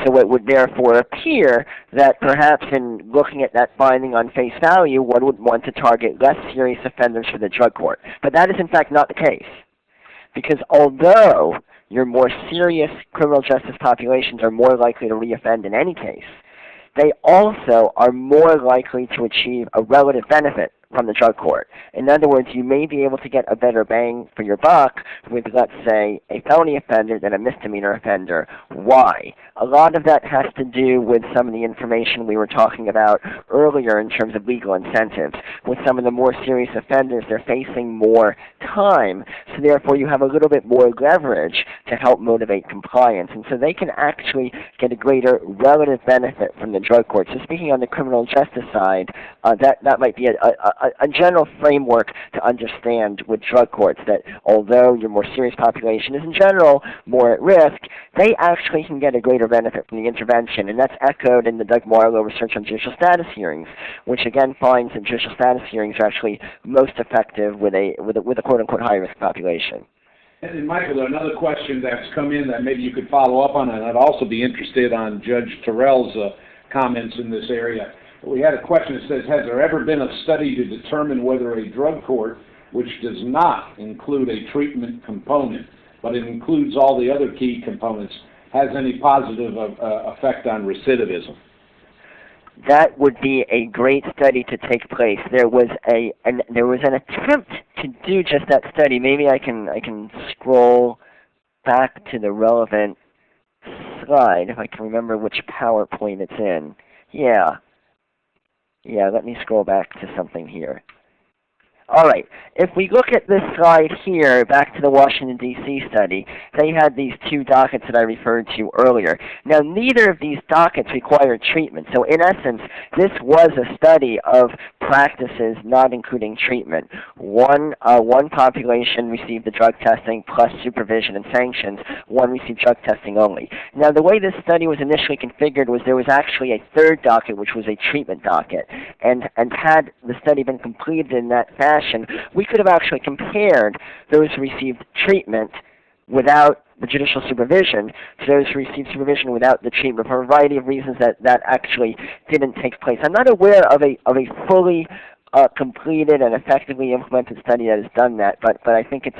So it would therefore appear that perhaps in looking at that finding on face value, one would want to target less serious offenders for the drug court. But that is in fact not the case. Because although your more serious criminal justice populations are more likely to reoffend in any case, they also are more likely to achieve a relative benefit from the drug court. In other words, you may be able to get a better bang for your buck with, let's say, a felony offender than a misdemeanor offender. Why? A lot of that has to do with some of the information we were talking about earlier in terms of legal incentives. With some of the more serious offenders, they're facing more time, so therefore you have a little bit more leverage to help motivate compliance. And so they can actually get a greater relative benefit from the drug court. So speaking on the criminal justice side, that might be a general framework to understand with drug courts, that although your more serious population is in general more at risk, they actually can get a greater benefit from the intervention. And that's echoed in the Doug Marlowe research on judicial status hearings, which again finds that judicial status hearings are actually most effective with a quote-unquote high-risk population. And Michael, another question that's come in that maybe you could follow up on, and I'd also be interested on Judge Terrell's comments in this area. We had a question that says, has there ever been a study to determine whether a drug court, which does not include a treatment component, but it includes all the other key components, has any positive effect on recidivism? That would be a great study to take place. There was an attempt to do just that study. Maybe I can scroll back to the relevant slide if I can remember which PowerPoint it's in. Yeah, let me scroll back to something here. All right, if we look at this slide here, back to the Washington, D.C. study, they had these two dockets that I referred to earlier. Now, neither of these dockets required treatment. So in essence, this was a study of practices not including treatment. One population received the drug testing plus supervision and sanctions. One received drug testing only. Now, the way this study was initially configured was there was actually a third docket, which was a treatment docket. And had the study been completed in that fashion, we could have actually compared those who received treatment without the judicial supervision to those who received supervision without the treatment, for a variety of reasons that actually didn't take place. I'm not aware of a fully completed and effectively implemented study that has done that, but I think it's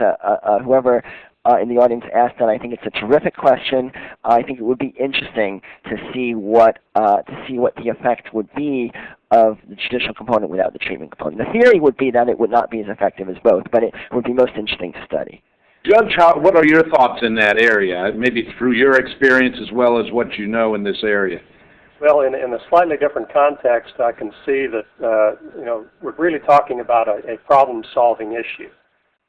whoever in the audience asked that, I think it's a terrific question. I think it would be interesting to see what the effect would be of the judicial component without the treatment component. The theory would be that it would not be as effective as both, but it would be most interesting to study. Judge, what are your thoughts in that area, maybe through your experience as well as what you know in this area? Well, in a slightly different context, I can see that we're really talking about a problem-solving issue.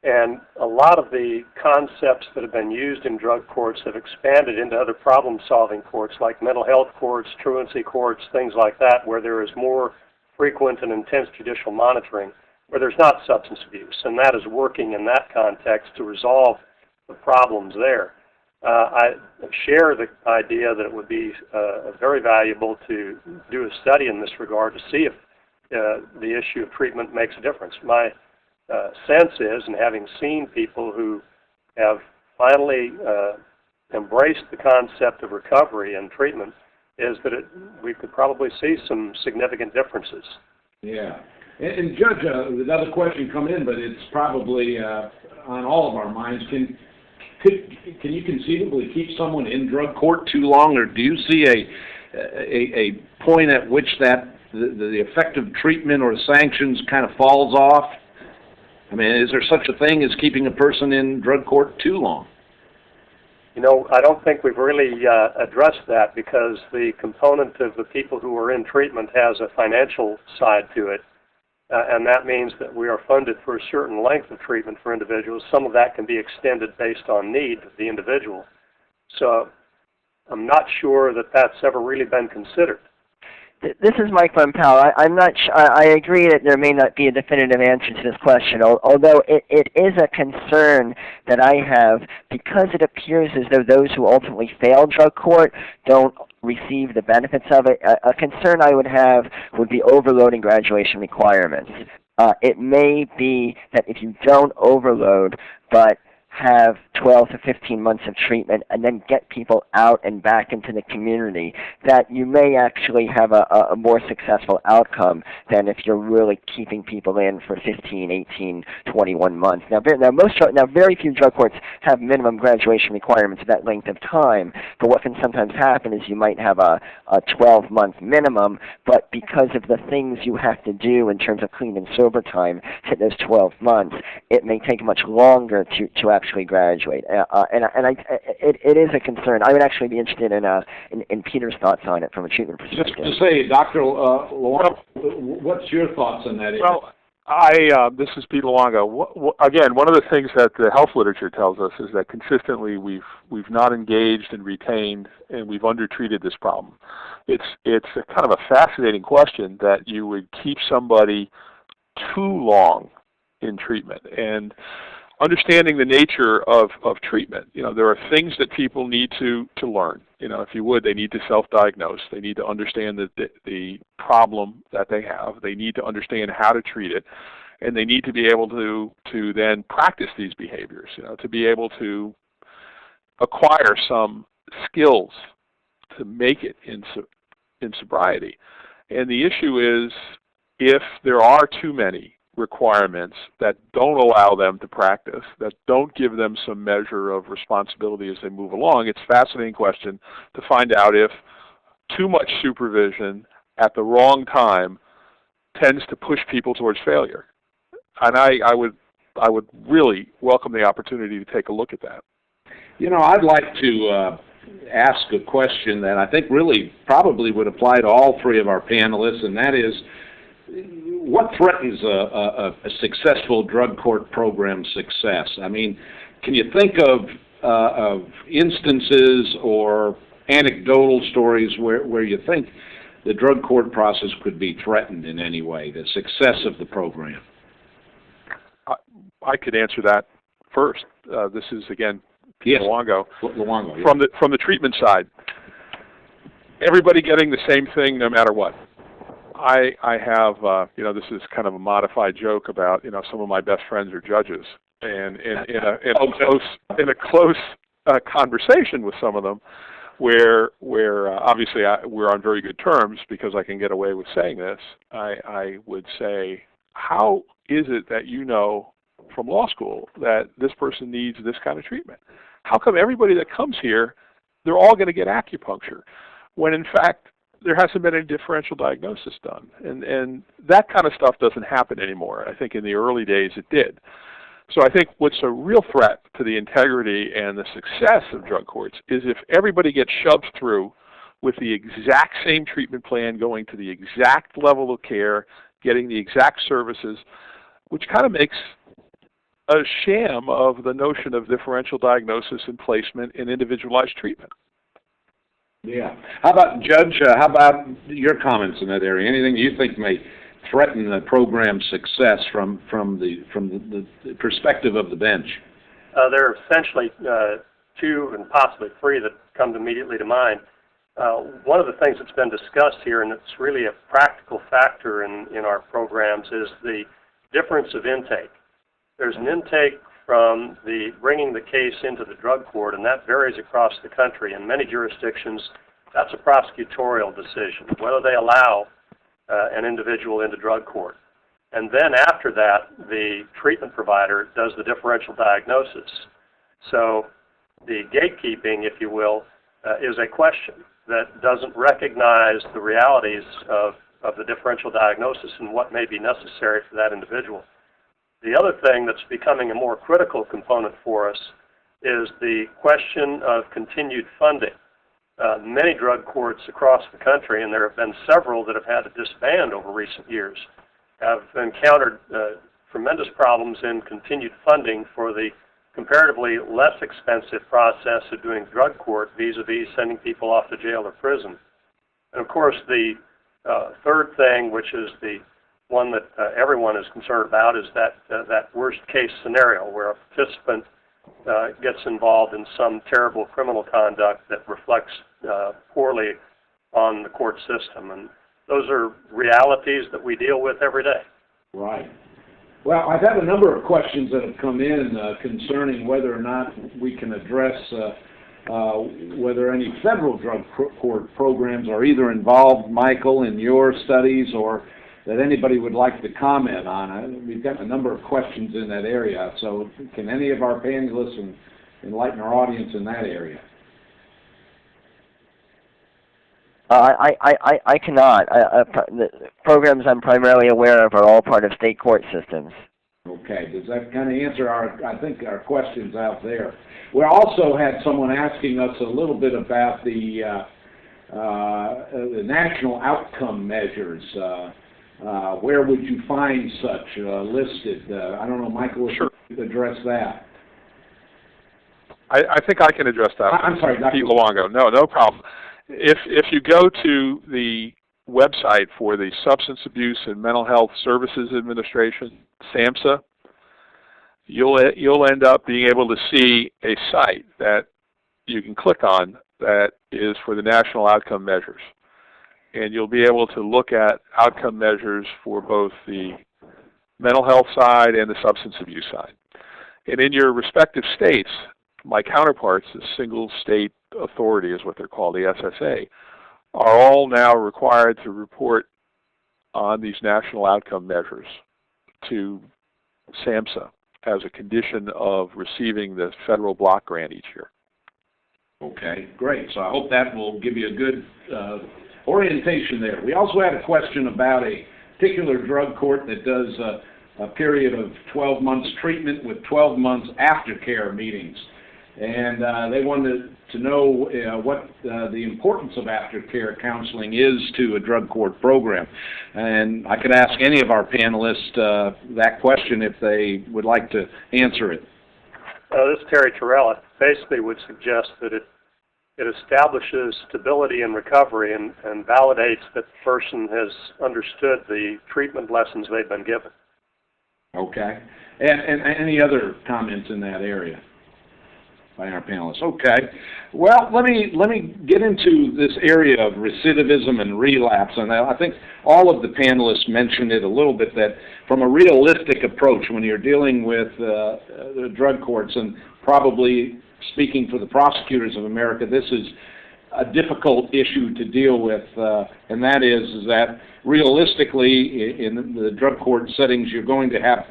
And a lot of the concepts that have been used in drug courts have expanded into other problem-solving courts, like mental health courts, truancy courts, things like that, where there is more frequent and intense judicial monitoring, where there's not substance abuse. And that is working in that context to resolve the problems there. I share the idea that it would be very valuable to do a study in this regard to see if the issue of treatment makes a difference. My sense is, and having seen people who have finally embraced the concept of recovery and treatment, is that we could probably see some significant differences. Yeah. And Judge, another question come in, but it's probably on all of our minds. Can you conceivably keep someone in drug court too long, or do you see a point at which that the effective treatment or sanctions kind of falls off? I mean, is there such a thing as keeping a person in drug court too long? I don't think we've really addressed that, because the component of the people who are in treatment has a financial side to it. And that means that we are funded for a certain length of treatment for individuals. Some of that can be extended based on need of the individual. So I'm not sure that that's ever really been considered. This is Mike Rempel. I'm not I agree that there may not be a definitive answer to this question, although it is a concern that I have, because it appears as though those who ultimately fail drug court don't receive the benefits of it. A concern I would have would be overloading graduation requirements. It may be that if you don't overload but have 12 to 15 months of treatment and then get people out and back into the community, that you may actually have a more successful outcome than if you're really keeping people in for 15, 18, 21 months. Now very few drug courts have minimum graduation requirements of that length of time, but what can sometimes happen is you might have a 12-month minimum, but because of the things you have to do in terms of clean and sober time to hit those 12 months, it may take much longer to actually graduate. It is a concern. I would actually be interested in Peter's thoughts on it from a treatment perspective. Just to say, Dr. Luongo, what's your thoughts on that issue? Well, this is Pete Luongo. Again, one of the things that the health literature tells us is that consistently we've not engaged and retained, and we've undertreated this problem. It's a kind of a fascinating question that you would keep somebody too long in treatment. And understanding the nature of treatment, there are things that people need to learn. If you would, they need to self-diagnose. They need to understand the problem that they have. They need to understand how to treat it. And they need to be able to then practice these behaviors, to be able to acquire some skills to make it in sobriety. And the issue is, if there are too many requirements that don't allow them to practice, that don't give them some measure of responsibility as they move along, it's a fascinating question to find out if too much supervision at the wrong time tends to push people towards failure. And I would really welcome the opportunity to take a look at that. I'd like to ask a question that I think really probably would apply to all three of our panelists, and that is, what threatens a successful drug court program success? I mean, can you think of instances or anecdotal stories where you think the drug court process could be threatened in any way, the success of the program? I could answer that first. This is, again, Yes. Luongo. Luongo, yeah. From the treatment side, everybody getting the same thing no matter what. I have, this is kind of a modified joke about, some of my best friends are judges, and in a close conversation with some of them, where obviously we're on very good terms because I can get away with saying this. I would say, how is it that from law school that this person needs this kind of treatment? How come everybody that comes here, they're all going to get acupuncture, when in fact there hasn't been any differential diagnosis done? And that kind of stuff doesn't happen anymore. I think in the early days it did. So I think what's a real threat to the integrity and the success of drug courts is if everybody gets shoved through with the exact same treatment plan, going to the exact level of care, getting the exact services, which kind of makes a sham of the notion of differential diagnosis and placement and individualized treatment. Yeah. How about, Judge, how about your comments in that area? Anything you think may threaten the program's success from the perspective of the bench? There are essentially two and possibly three that come immediately to mind. One of the things that's been discussed here, and it's really a practical factor in our programs, is the difference of intake. There's an intake from the bringing the case into the drug court, and that varies across the country. In many jurisdictions, that's a prosecutorial decision, whether they allow an individual into drug court. And then after that, the treatment provider does the differential diagnosis. So the gatekeeping, if you will, is a question that doesn't recognize the realities of the differential diagnosis and what may be necessary for that individual. The other thing that's becoming a more critical component for us is the question of continued funding. Many drug courts across the country, and there have been several that have had to disband over recent years, have encountered tremendous problems in continued funding for the comparatively less expensive process of doing drug court vis-a-vis sending people off to jail or prison. And of course, the third thing, which is the one that everyone is concerned about, is that worst case scenario where a participant gets involved in some terrible criminal conduct that reflects poorly on the court system. And those are realities that we deal with every day. Right. Well, I've had a number of questions that have come in concerning whether or not we can address whether any federal drug court programs are either involved, Michael, in your studies, or that anybody would like to comment on. We've got a number of questions in that area, so can any of our panelists enlighten our audience in that area? I cannot. The programs I'm primarily aware of are all part of state court systems. Okay, does that kind of answer I think our questions out there? We also had someone asking us a little bit about the national outcome measures. Where would you find such listed? I don't know, Michael, if Sure. you could address that. I think I can address that. I'm sorry, Dr. Pete Luongo. No problem. If you go to the website for the Substance Abuse and Mental Health Services Administration, SAMHSA, you'll end up being able to see a site that you can click on that is for the national outcome measures. And you'll be able to look at outcome measures for both the mental health side and the substance abuse side. And in your respective states, my counterparts, the single state authority is what they're called, the SSA, are all now required to report on these national outcome measures to SAMHSA as a condition of receiving the federal block grant each year. Okay, great. So I hope that will give you a good orientation there. We also had a question about a particular drug court that does a period of 12 months treatment with 12 months aftercare meetings. And they wanted to know what the importance of aftercare counseling is to a drug court program. And I could ask any of our panelists that question if they would like to answer it. This is Terrell. It basically would suggest that it establishes stability in recovery and validates that the person has understood the treatment lessons they've been given. Okay. And any other comments in that area by our panelists? Okay. Well, let me get into this area of recidivism and relapse. And I think all of the panelists mentioned it a little bit, that from a realistic approach, when you're dealing with the drug courts, and probably speaking for the prosecutors of America, this is a difficult issue to deal with, and that is that realistically, in the drug court settings, you're going to have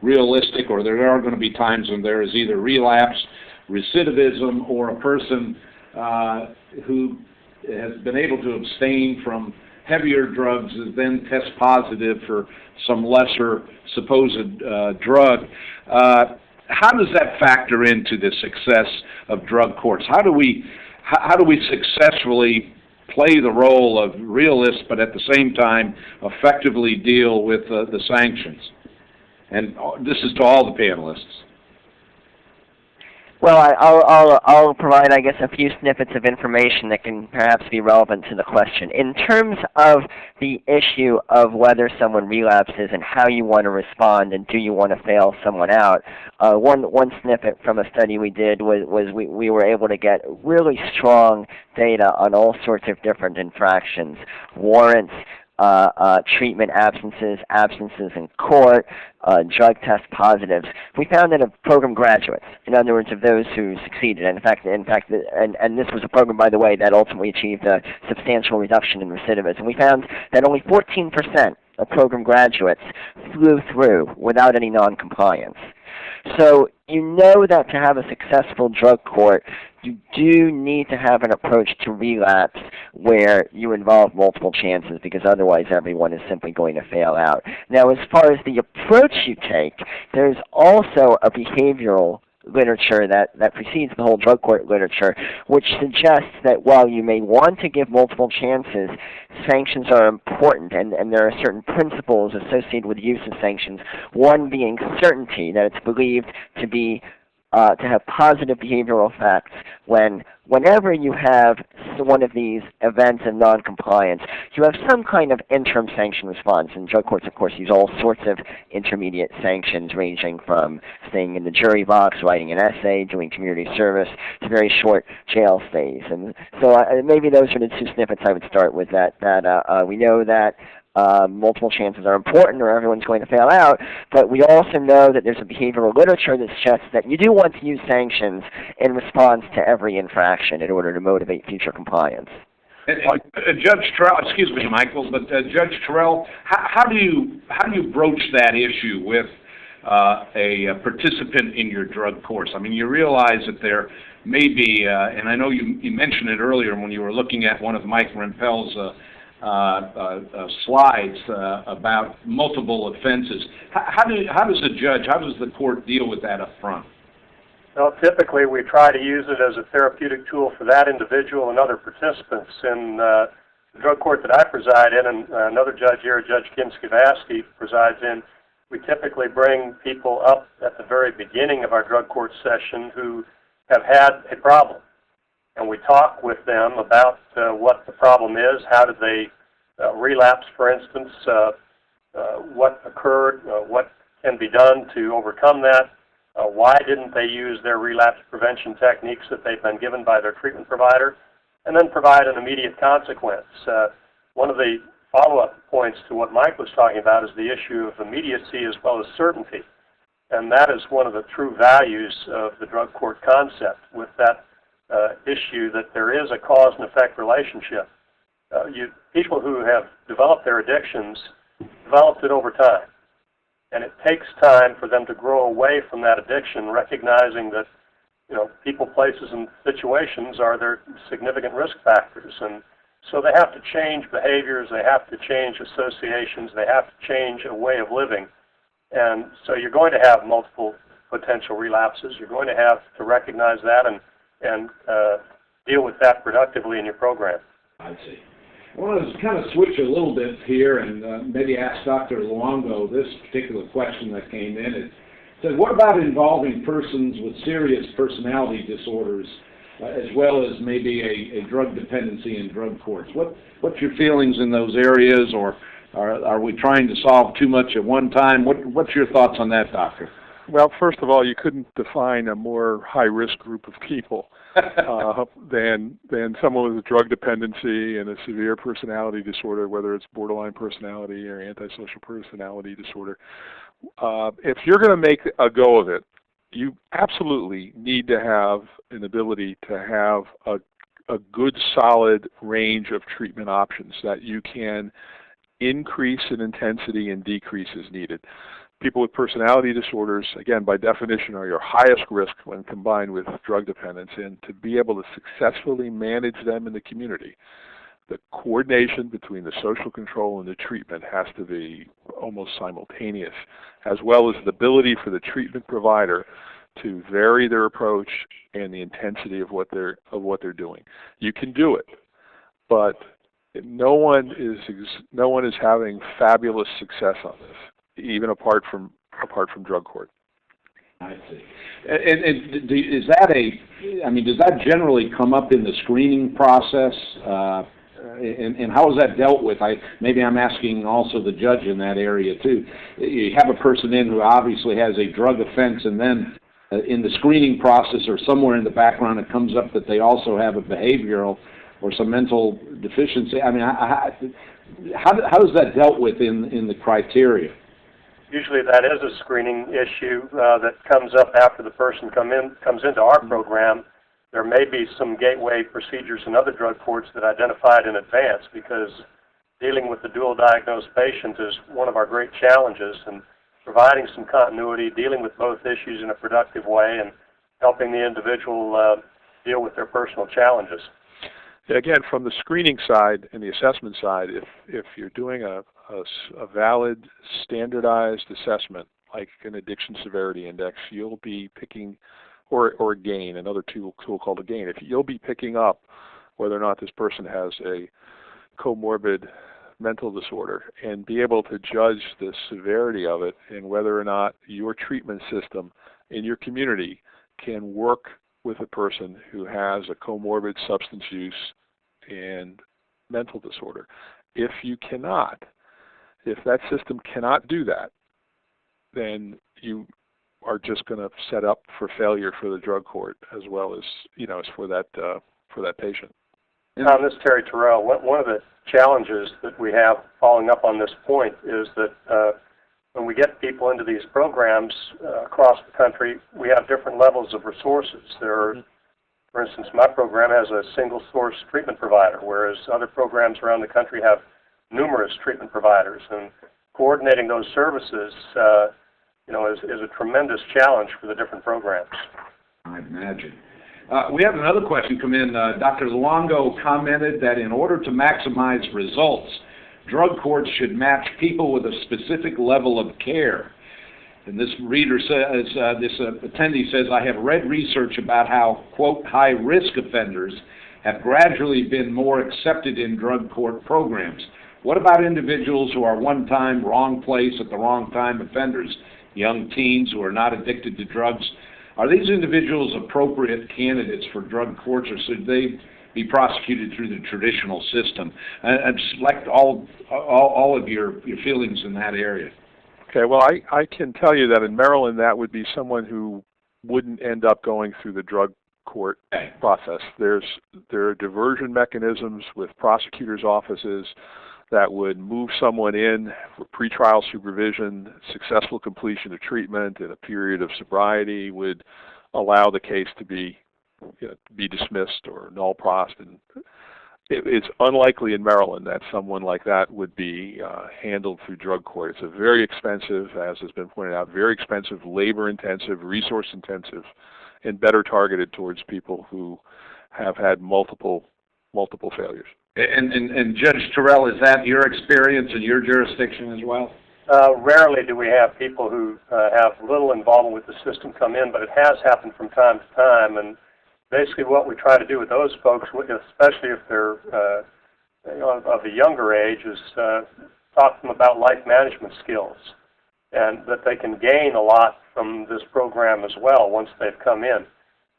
realistic, or there are going to be times when there is either relapse, recidivism, or a person who has been able to abstain from heavier drugs and then test positive for some lesser supposed drug. How does that factor into the success of drug courts? How do we successfully play the role of realists, but at the same time effectively deal with the sanctions? And this is to all the panelists. Well, I'll provide, I guess, a few snippets of information that can perhaps be relevant to the question. In terms of the issue of whether someone relapses and how you want to respond and do you want to fail someone out, one snippet from a study we did was we were able to get really strong data on all sorts of different infractions, warrants, treatment absences in court, drug test positives. We found that of program graduates, in other words, of those who succeeded, and and this was a program, by the way, that ultimately achieved a substantial reduction in recidivism. We found that only 14% of program graduates flew through without any non-compliance. So you know that to have a successful drug court, you do need to have an approach to relapse where you involve multiple chances, because otherwise everyone is simply going to fail out. Now, as far as the approach you take, there's also a behavioral literature that precedes the whole drug court literature, which suggests that while you may want to give multiple chances, sanctions are important, and there are certain principles associated with the use of sanctions, one being certainty, that it's believed to be to have positive behavioral effects whenever you have one of these events of noncompliance, you have some kind of interim sanction response. And drug courts, of course, use all sorts of intermediate sanctions, ranging from staying in the jury box, writing an essay, doing community service, to very short jail stays. And so maybe those are the two snippets I would start with. That we know that multiple chances are important or everyone's going to fail out, but we also know that there's a behavioral literature that suggests that you do want to use sanctions in response to every infraction in order to motivate future compliance. Judge Terrell, excuse me, Michael, but Judge Terrell, how do you broach that issue with a participant in your drug course? I mean, you realize that there may be, and I know you mentioned it earlier when you were looking at one of Mike Rempel's slides about multiple offenses. How does a judge, how does the court deal with that up front? Well, typically we try to use it as a therapeutic tool for that individual and other participants. In the drug court that I preside in, and another judge here, Judge Kim Skivasky, presides in, we typically bring people up at the very beginning of our drug court session who have had a problem. And we talk with them about what the problem is, how did they relapse, for instance, what occurred, what can be done to overcome that, why didn't they use their relapse prevention techniques that they've been given by their treatment provider, and then provide an immediate consequence. One of the follow-up points to what Mike was talking about is the issue of immediacy as well as certainty. And that is one of the true values of the drug court concept, with that issue that there is a cause and effect relationship. People who have developed their addictions developed it over time. And it takes time for them to grow away from that addiction, recognizing that, people, places, and situations are their significant risk factors. And so they have to change behaviors, they have to change associations, they have to change a way of living. And so you're going to have multiple potential relapses. You're going to have to recognize that and deal with that productively in your program. I see. I want to kind of switch a little bit here and maybe ask Dr. Luongo this particular question that came in. It said, what about involving persons with serious personality disorders as well as maybe a drug dependency in drug courts? What's your feelings in those areas, or are we trying to solve too much at one time? What's your thoughts on that, Doctor? Well, first of all, you couldn't define a more high-risk group of people than someone with a drug dependency and a severe personality disorder, whether it's borderline personality or antisocial personality disorder. If you're going to make a go of it, you absolutely need to have an ability to have a good, solid range of treatment options that you can increase in intensity and decrease as needed. People with personality disorders, again, by definition, are your highest risk when combined with drug dependence, and to be able to successfully manage them in the community, the coordination between the social control and the treatment has to be almost simultaneous, as well as the ability for the treatment provider to vary their approach and the intensity of what they're doing. You can do it, but no one is having fabulous success on this, even apart from drug court. I see. And is that does that generally come up in the screening process? And how is that dealt with? Maybe I'm asking also the judge in that area too. You have a person in who obviously has a drug offense, and then in the screening process or somewhere in the background it comes up that they also have a behavioral or some mental deficiency. I mean, how is that dealt with in the criteria? Usually that is a screening issue that comes up after the person comes into our program. There may be some gateway procedures in other drug courts that identify it in advance, because dealing with the dual diagnosed patient is one of our great challenges, and providing some continuity, dealing with both issues in a productive way, and helping the individual deal with their personal challenges. Again, from the screening side and the assessment side, if you're doing a valid, standardized assessment, like an addiction severity index, you'll be picking, or a GAIN, another tool called a GAIN. You'll be picking up whether or not this person has a comorbid mental disorder, and be able to judge the severity of it and whether or not your treatment system in your community can work with a person who has a comorbid substance use and mental disorder. If that system cannot do that, then you are just going to set up for failure for the drug court as well as, as for that patient. Tom, this is Terrell. One of the challenges that we have following up on this point is that when we get people into these programs across the country, we have different levels of resources. For instance, my program has a single source treatment provider, whereas other programs around the country have numerous treatment providers. And coordinating those services is a tremendous challenge for the different programs. I imagine. We have another question come in. Dr. Luongo commented that in order to maximize results, drug courts should match people with a specific level of care. And this reader says, this attendee says, I have read research about how, quote, high-risk offenders have gradually been more accepted in drug court programs. What about individuals who are one-time, wrong place at the wrong time offenders, young teens who are not addicted to drugs? Are these individuals appropriate candidates for drug courts, or should they be prosecuted through the traditional system? I'd select all of your feelings in that area. Okay, well, I can tell you that in Maryland, that would be someone who wouldn't end up going through the drug court process. There are diversion mechanisms with prosecutors' offices that would move someone in for pretrial supervision, successful completion of treatment, and a period of sobriety would allow the case to be dismissed or null prost. And it's unlikely in Maryland that someone like that would be handled through drug court. It's a very expensive, as has been pointed out, very expensive, labor-intensive, resource-intensive, and better targeted towards people who have had multiple failures. And Judge Terrell, is that your experience in your jurisdiction as well? Rarely do we have people who have little involvement with the system come in, but it has happened from time to time. And basically what we try to do with those folks, especially if they're of a younger age, is talk to them about life management skills, and that they can gain a lot from this program as well once they've come in.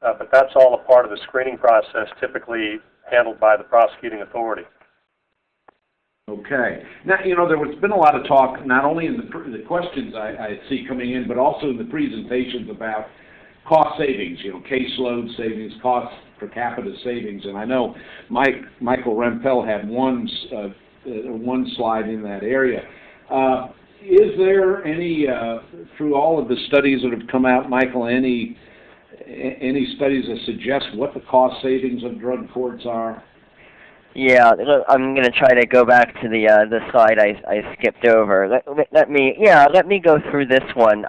But that's all a part of the screening process, typically handled by the prosecuting authority. Okay. Now, there's been a lot of talk, not only in the questions I see coming in, but also in the presentations about cost savings, caseload savings, cost per capita savings. And I know Michael Rempel had one slide in that area. Is there any, through all of the studies that have come out, Michael, any studies that suggest what the cost savings of drug courts are? Yeah, I'm going to try to go back to the slide I skipped over. Let me go through this one.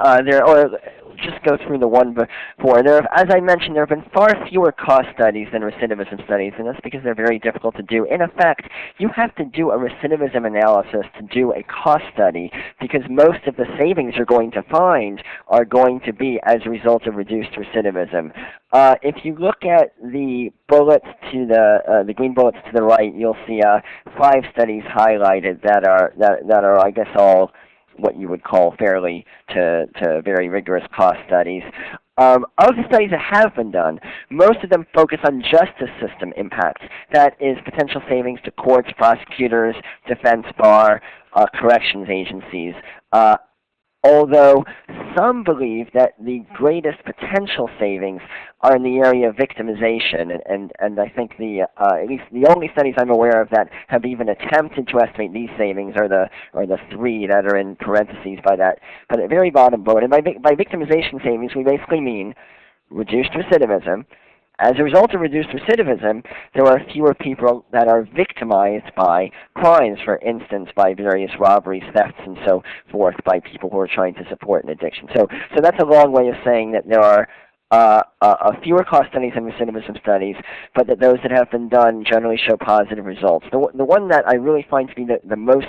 Just go through the one before. As I mentioned, there have been far fewer cost studies than recidivism studies, and that's because they're very difficult to do. In effect, you have to do a recidivism analysis to do a cost study, because most of the savings you're going to find are going to be as a result of reduced recidivism. If you look at the bullets to the green bullets to the right, you'll see 5 studies highlighted that are I guess all what you would call fairly to very rigorous cost studies. Of the studies that have been done, most of them focus on justice system impact. That is potential savings to courts, prosecutors, defense bar, corrections agencies. Although some believe that the greatest potential savings are in the area of victimization, and I think at least the only studies I'm aware of that have even attempted to estimate these savings are the 3 that are in parentheses by that. But at the very bottom bullet, and by victimization savings, we basically mean reduced recidivism. As a result of reduced recidivism, there are fewer people that are victimized by crimes, for instance, by various robberies, thefts, and so forth, by people who are trying to support an addiction. So that's a long way of saying that there are fewer cost studies than recidivism studies, but that those that have been done generally show positive results. The one that I really find to be the most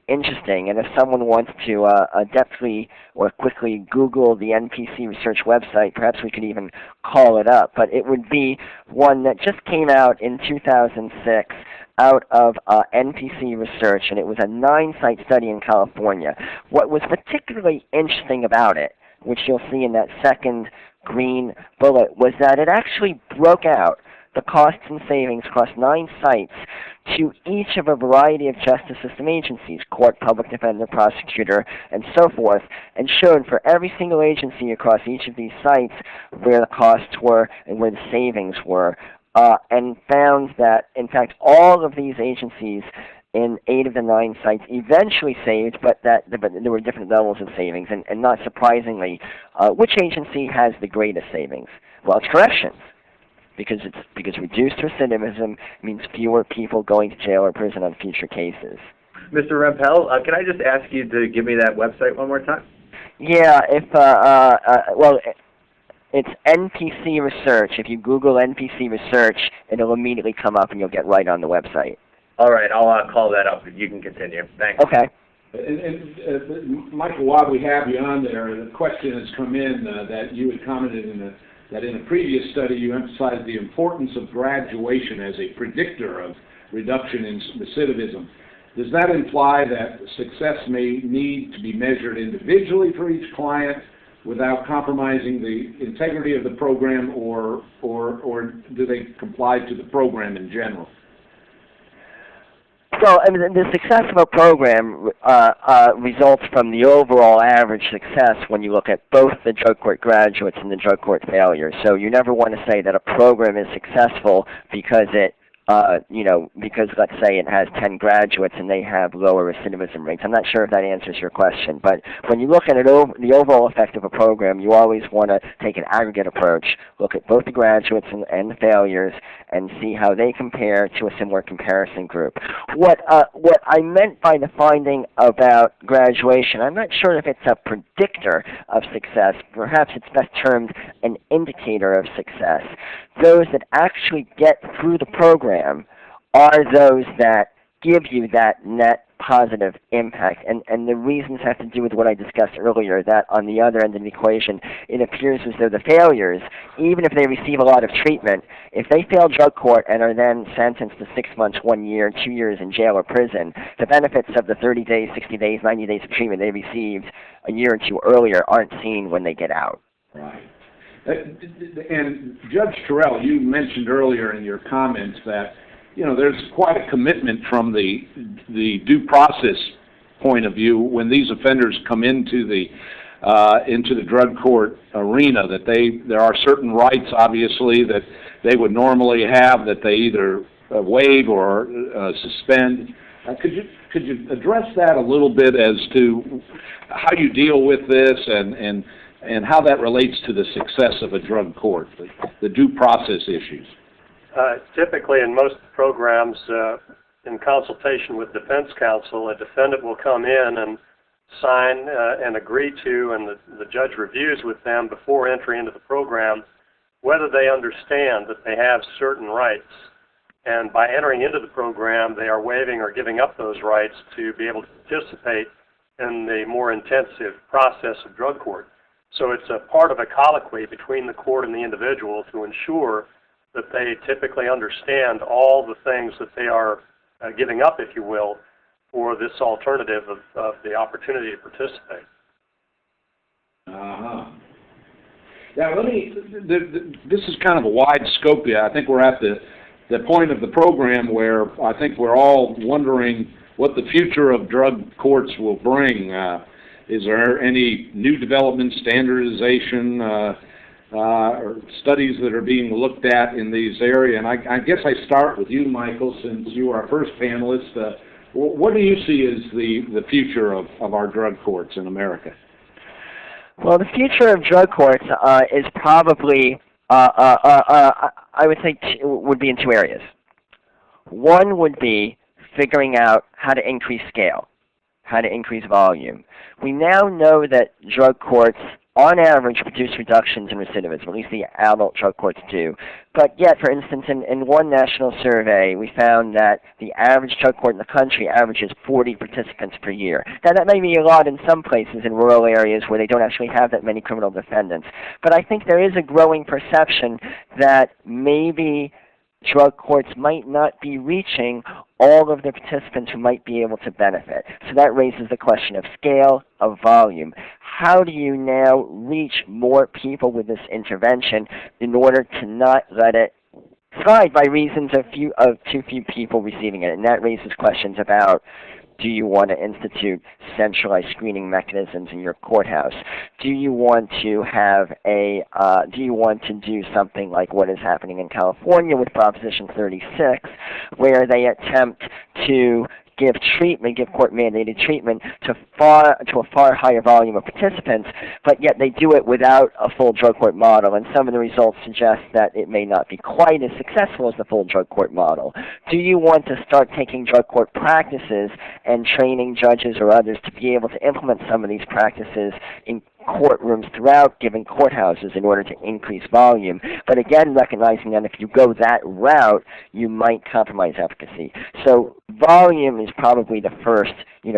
interesting, and if someone wants to adeptly or quickly Google the NPC research website, perhaps we could even call it up, but it would be one that just came out in 2006 out of NPC research, and it was a 9-site study in California. What was particularly interesting about it, which you'll see in that second green bullet, was that it actually broke out the costs and savings across 9 sites to each of a variety of justice system agencies, court, public defender, prosecutor, and so forth, and showed for every single agency across each of these sites where the costs were and where the savings were. and found that, in fact, all of these agencies in 8 of the 9 sites eventually saved, but there were different levels of savings. And not surprisingly, which agency has the greatest savings? Well, it's corrections, because reduced recidivism means fewer people going to jail or prison on future cases. Mr. Rempel, can I just ask you to give me that website one more time? Yeah, it's NPC Research. If you Google NPC Research, it'll immediately come up and you'll get right on the website. All right, I'll call that up. You can continue. Thanks. Okay. And Michael, while we have you on there, the question has come in that you had commented that in a previous study you emphasized the importance of graduation as a predictor of reduction in recidivism. Does that imply that success may need to be measured individually for each client without compromising the integrity of the program, or do they comply to the program in general? Well, I mean, the success of a program results from the overall average success when you look at both the drug court graduates and the drug court failures. So you never want to say that a program is successful because because let's say it has 10 graduates and they have lower recidivism rates. I'm not sure if that answers your question, but when you look at the overall effect of a program, you always want to take an aggregate approach, look at both the graduates and the failures, and see how they compare to a similar comparison group. What I meant by the finding about graduation, I'm not sure if it's a predictor of success. Perhaps it's best termed an indicator of success. Those that actually get through the program are those that give you that net positive impact. And the reasons have to do with what I discussed earlier, that on the other end of the equation, it appears as though the failures, even if they receive a lot of treatment, if they fail drug court and are then sentenced to 6 months, 1 year, 2 years in jail or prison, the benefits of the 30 days, 60 days, 90 days of treatment they received a year or two earlier aren't seen when they get out. Right. And Judge Terrell, you mentioned earlier in your comments that there's quite a commitment from the due process point of view when these offenders come into the drug court arena, that there are certain rights, obviously, that they would normally have that they either waive or suspend. Could you address that a little bit as to how you deal with this and how that relates to the success of a drug court, the due process issues? Typically, in most programs, in consultation with defense counsel, a defendant will come in and sign and agree to, and the judge reviews with them before entry into the program, whether they understand that they have certain rights. And by entering into the program, they are waiving or giving up those rights to be able to participate in the more intensive process of drug court. So it's a part of a colloquy between the court and the individual to ensure that they typically understand all the things that they are giving up, if you will, for this alternative of the opportunity to participate. Uh-huh. Now, this is kind of a wide scope here. I think we're at the point of the program where I think we're all wondering what the future of drug courts will bring. Is there any new development, standardization, or studies that are being looked at in these areas? And I guess I start with you, Michael, since you are our first panelist. What do you see as the future of our drug courts in America? Well, the future of drug courts is probably, I would say, would be in 2 areas. One would be figuring out how to increase scale, how to increase volume. We now know that drug courts, on average, produce reductions in recidivism, at least the adult drug courts do. But yet, for instance, in one national survey, we found that the average drug court in the country averages 40 participants per year. Now, that may be a lot in some places in rural areas where they don't actually have that many criminal defendants. But I think there is a growing perception that maybe drug courts might not be reaching all of the participants who might be able to benefit. So that raises the question of scale, of volume. How do you now reach more people with this intervention in order to not let it slide by reasons of too few people receiving it? And that raises questions about Do you want to institute centralized screening mechanisms in your courthouse? Do you want to have do you want to do something like what is happening in California with Proposition 36, where they attempt to give court-mandated treatment to a far higher volume of participants, but yet they do it without a full drug court model, and some of the results suggest that it may not be quite as successful as the full drug court model. Do you want to start taking drug court practices and training judges or others to be able to implement some of these practices in courtrooms throughout given courthouses in order to increase volume, but again recognizing that if you go that route, you might compromise efficacy. So volume is probably the first,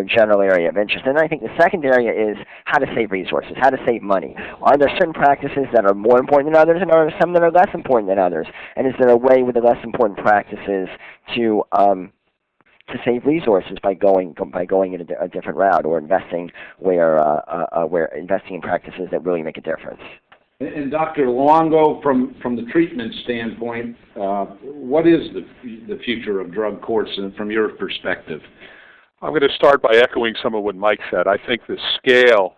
general area of interest. And I think the second area is how to save resources, how to save money. Are there certain practices that are more important than others, and are there some that are less important than others? And is there a way with the less important practices to save resources by going in a different route, or investing where investing in practices that really make a difference? And Dr. Luongo, from the treatment standpoint, what is the future of drug courts from your perspective? I'm going to start by echoing some of what Mike said. I think the scale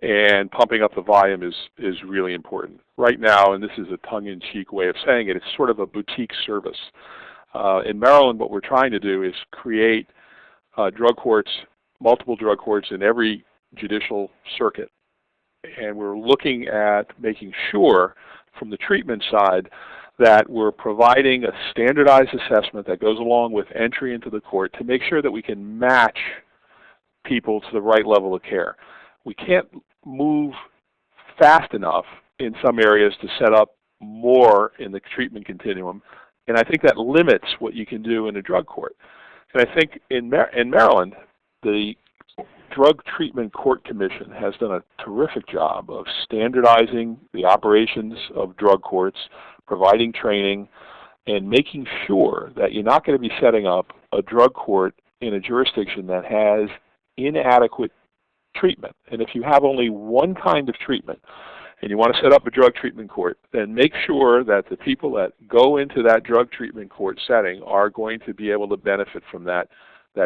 and pumping up the volume is really important. Right now, and this is a tongue-in-cheek way of saying it, it's sort of a boutique service. In Maryland, what we're trying to do is create drug courts, multiple drug courts in every judicial circuit. And we're looking at making sure, from the treatment side, that we're providing a standardized assessment that goes along with entry into the court to make sure that we can match people to the right level of care. We can't move fast enough in some areas to set up more in the treatment continuum, and I think that limits what you can do in a drug court. And I think in Maryland, the Drug Treatment Court Commission has done a terrific job of standardizing the operations of drug courts, providing training, and making sure that you're not going to be setting up a drug court in a jurisdiction that has inadequate treatment. And if you have only one kind of treatment and you want to set up a drug treatment court, then make sure that the people that go into that drug treatment court setting are going to be able to benefit from that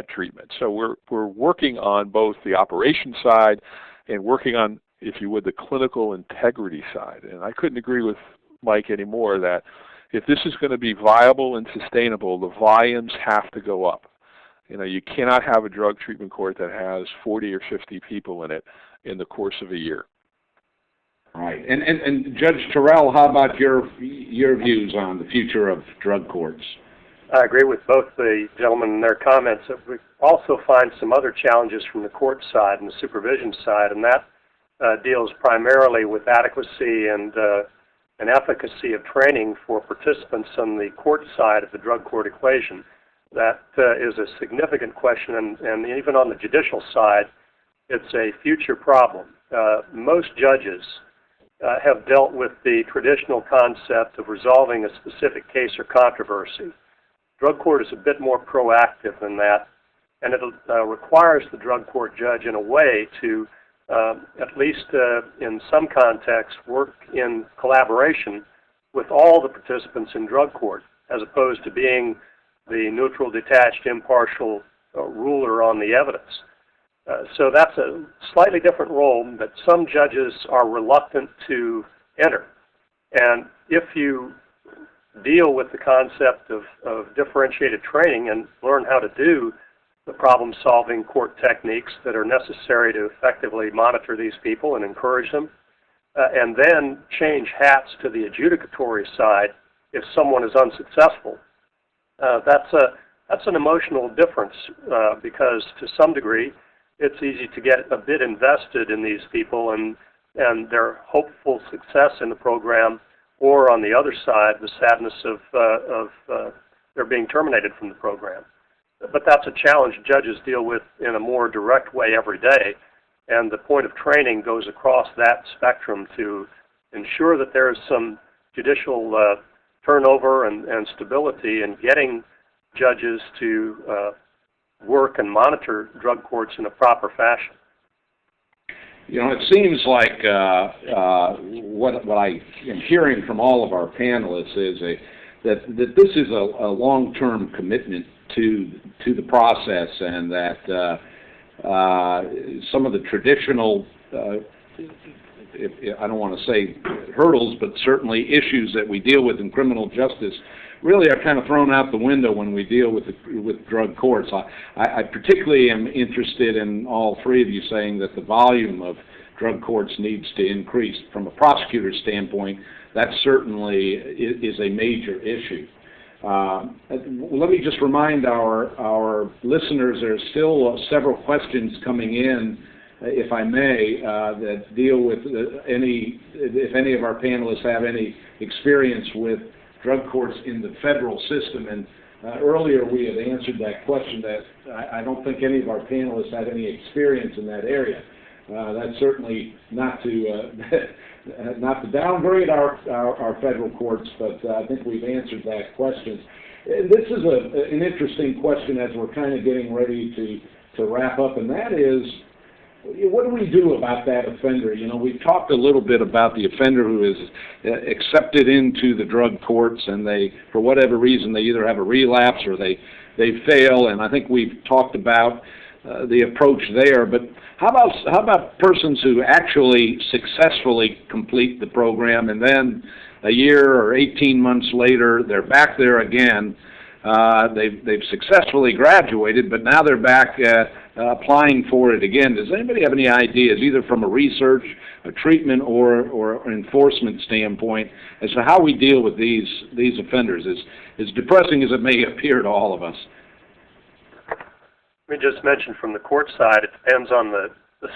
treatment. So we're working on both the operation side and working on, if you would, the clinical integrity side. And I couldn't agree with Mike anymore that if this is going to be viable and sustainable, the volumes have to go up. You cannot have a drug treatment court that has 40 or 50 people in it in the course of a year. Right. And Judge Terrell, how about your views on the future of drug courts? I agree with both the gentlemen in their comments. We also find some other challenges from the court side and the supervision side, and that deals primarily with adequacy and efficacy of training for participants on the court side of the drug court equation. That is a significant question, and even on the judicial side, it's a future problem. Most judges have dealt with the traditional concept of resolving a specific case or controversy. Drug court is a bit more proactive than that, and it requires the drug court judge in a way to, at least in some contexts, work in collaboration with all the participants in drug court, as opposed to being the neutral, detached, impartial ruler on the evidence. So that's a slightly different role that some judges are reluctant to enter. And if you deal with the concept of differentiated training and learn how to do the problem-solving court techniques that are necessary to effectively monitor these people and encourage them, and then change hats to the adjudicatory side if someone is unsuccessful, that's an emotional difference because to some degree it's easy to get a bit invested in these people and their hopeful success in the program, or on the other side, the sadness of their being terminated from the program. But that's a challenge judges deal with in a more direct way every day, and the point of training goes across that spectrum to ensure that there is some judicial turnover and stability in getting judges to work and monitor drug courts in a proper fashion. It seems like what I am hearing from all of our panelists is that this is a long-term commitment to the process, and that some of the traditional, I don't want to say hurdles, but certainly issues that we deal with in criminal justice really are kind of thrown out the window when we deal with drug courts. I particularly am interested in all three of you saying that the volume of drug courts needs to increase. From a prosecutor's standpoint, that certainly is a major issue. Let me just remind our listeners there's still several questions coming in, if I may, that deal with if any of our panelists have any experience with drug courts in the federal system. And earlier we had answered that question that I don't think any of our panelists had any experience in that area. That's certainly not to not to downgrade our federal courts, but I think we've answered that question. This is an interesting question as we're kind of getting ready to wrap up, and that is, what do we do about that offender? You know, we've talked a little bit about the offender who is accepted into the drug courts, and they, for whatever reason, they either have a relapse or they fail, and I think we've talked about the approach there. But how about persons who actually successfully complete the program, and then a year or 18 months later they're back there again? They've successfully graduated, but now they're back applying for it again. Does anybody have any ideas, either from a research, a treatment, or enforcement standpoint, as to how we deal with these offenders? As depressing as it may appear to all of us. Let me just mention from the court side, it depends on the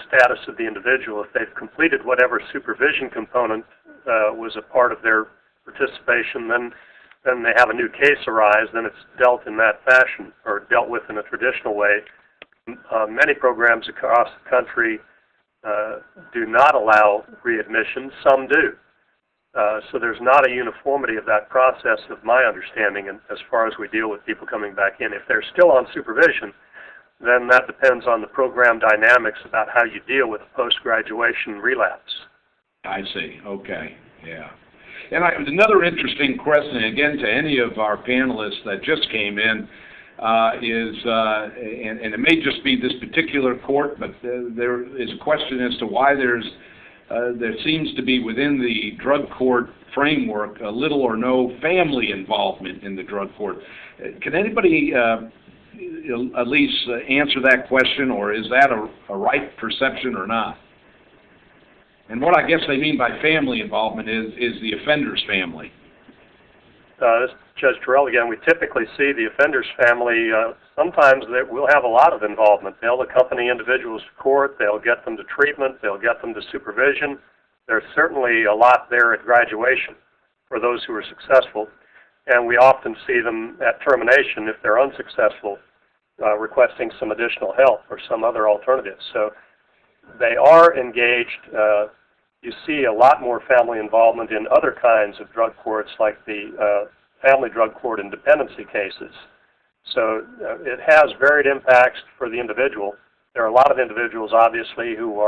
status of the individual. If they've completed whatever supervision component was a part of their participation, then they have a new case arise, then it's dealt in that fashion, or dealt with in a traditional way. Many programs across the country do not allow readmission. Some do. So there's not a uniformity of that process, of my understanding, as far as we deal with people coming back in. If they're still on supervision, then that depends on the program dynamics about how you deal with a post-graduation relapse. I see. Okay. Yeah. And another interesting question, again, to any of our panelists that just came in, is, and it may just be this particular court, but there is a question as to why there seems to be within the drug court framework a little or no family involvement in the drug court. Can anybody at least answer that question, or is that a right perception or not? And what I guess they mean by family involvement is the offender's family. This is Judge Terrell again. We typically see the offender's family, sometimes we'll have a lot of involvement. They'll accompany individuals to court, they'll get them to treatment, they'll get them to supervision. There's certainly a lot there at graduation for those who are successful. And we often see them at termination, if they're unsuccessful, requesting some additional help or some other alternative. So they are engaged. You see a lot more family involvement in other kinds of drug courts, like the family drug court and dependency cases. So it has varied impacts for the individual. There are a lot of individuals, obviously, who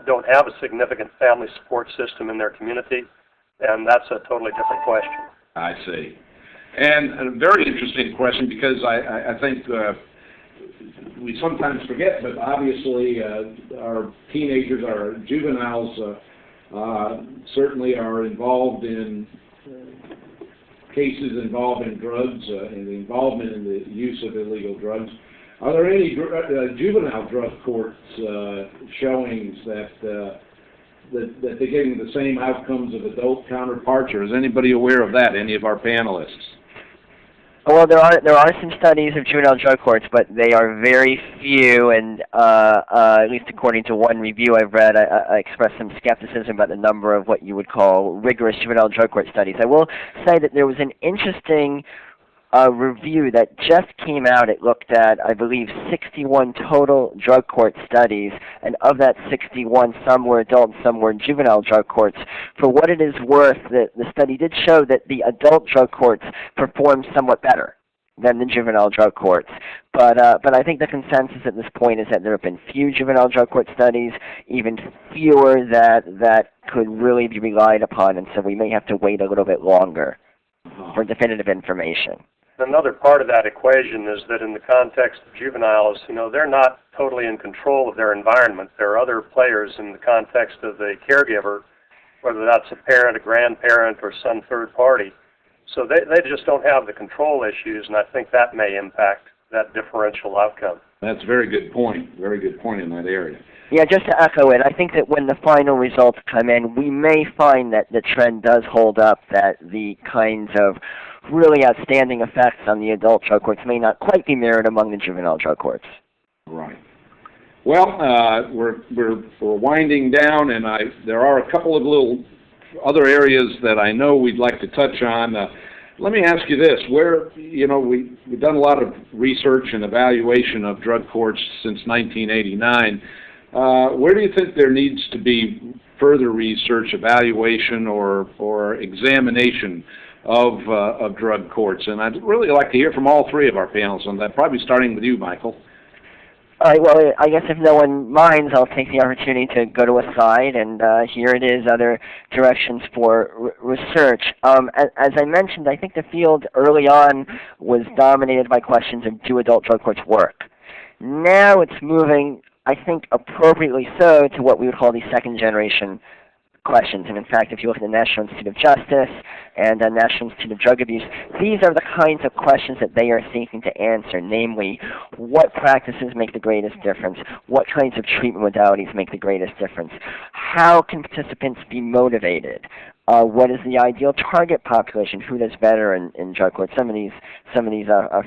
don't have a significant family support system in their community, and that's a totally different question. I see. And a very interesting question, because I think we sometimes forget, but obviously our teenagers, our juveniles certainly are involved in cases involving drugs and the involvement in the use of illegal drugs. Are there any juvenile drug courts showings that they're getting the same outcomes of adult counterparts, or is anybody aware of that, any of our panelists? Well, there are some studies of juvenile drug courts, but they are very few, and at least according to one review I've read, I expressed some skepticism about the number of what you would call rigorous juvenile drug court studies. I will say that there was an interesting review that just came out. It looked at, I believe, 61 total drug court studies, and of that 61, some were adult, some were juvenile drug courts. For what it is worth, the study did show that the adult drug courts performed somewhat better than the juvenile drug courts. But I think the consensus at this point is that there have been few juvenile drug court studies, even fewer that could really be relied upon, and so we may have to wait a little bit longer. for definitive information. Another part of that equation is that in the context of juveniles, they're not totally in control of their environment. There are other players in the context of the caregiver, whether that's a parent, a grandparent, or some third party. So they just don't have the control issues, and I think that may impact that differential outcome. That's a very good point. Very good point in that area. Yeah, just to echo it, I think that when the final results come in, we may find that the trend does hold up, that the kinds of really outstanding effects on the adult drug courts may not quite be mirrored among the juvenile drug courts. Right. Well, we're winding down, and there are a couple of little other areas that I know we'd like to touch on. Let me ask you this: we've done a lot of research and evaluation of drug courts since 1989. Where do you think there needs to be further research, evaluation, or examination of drug courts? And I'd really like to hear from all three of our panelists on that, probably starting with you, Michael. All right, well, I guess if no one minds, I'll take the opportunity to go to a side, and here it is, other directions for research. As I mentioned, I think the field early on was dominated by questions of do adult drug courts work. Now it's moving, I think appropriately so, to what we would call the second generation questions. And in fact, if you look at the National Institute of Justice and the National Institute of Drug Abuse, these are the kinds of questions that they are seeking to answer, namely, what practices make the greatest difference? What kinds of treatment modalities make the greatest difference? How can participants be motivated? What is the ideal target population? Who does better in drug courts? Some of these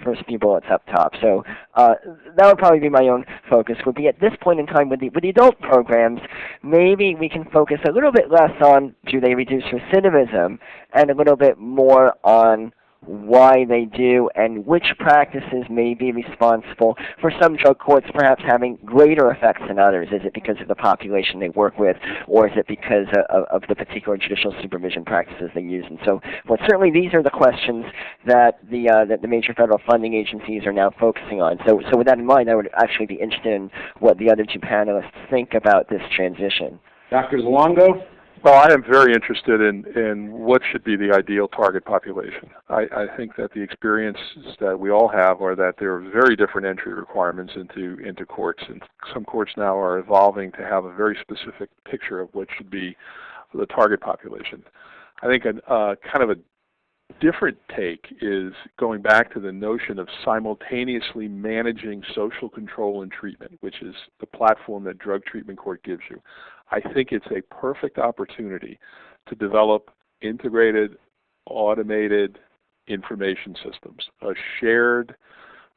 first few bullets up top. So that would probably be my own focus. Would be at this point in time with the adult programs, maybe we can focus a little bit less on do they reduce recidivism and a little bit more on why they do and which practices may be responsible for some drug courts perhaps having greater effects than others. Is it because of the population they work with, or is it because of the particular judicial supervision practices they use, and so forth? Certainly these are the questions that the major federal funding agencies are now focusing on. So with that in mind, I would actually be interested in what the other two panelists think about this transition. Dr. Luongo? Well, I am very interested in what should be the ideal target population. I think that the experiences that we all have are that there are very different entry requirements into courts, and some courts now are evolving to have a very specific picture of what should be the target population. I think a kind of a different take is going back to the notion of simultaneously managing social control and treatment, which is the platform that drug treatment court gives you. I think it's a perfect opportunity to develop integrated, automated information systems, a shared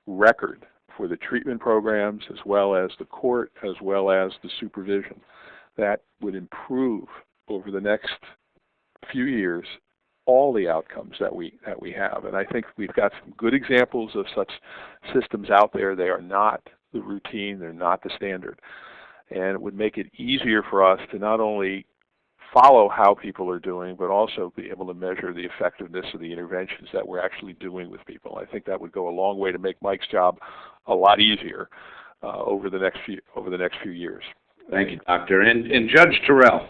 record for the treatment programs as well as the court, as well as the supervision, that would improve over the next few years all the outcomes that we have. And I think we've got some good examples of such systems out there. They are not the routine, they're not the standard. And it would make it easier for us to not only follow how people are doing, but also be able to measure the effectiveness of the interventions that we're actually doing with people. I think that would go a long way to make Mike's job a lot easier over the next few years. Thank you, Doctor. And Judge Terrell.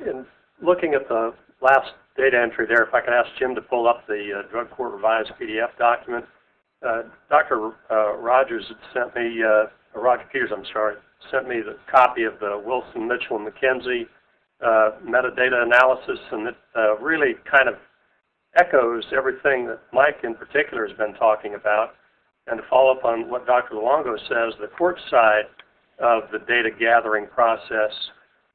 In looking at the last data entry there, if I could ask Jim to pull up the drug court revised PDF document. Dr. Rogers had sent me, Roger Peters, sent me the copy of the Wilson, Mitchell, and McKenzie metadata analysis, and it really kind of echoes everything that Mike in particular has been talking about. And to follow up on what Dr. Luongo says, the court side of the data gathering process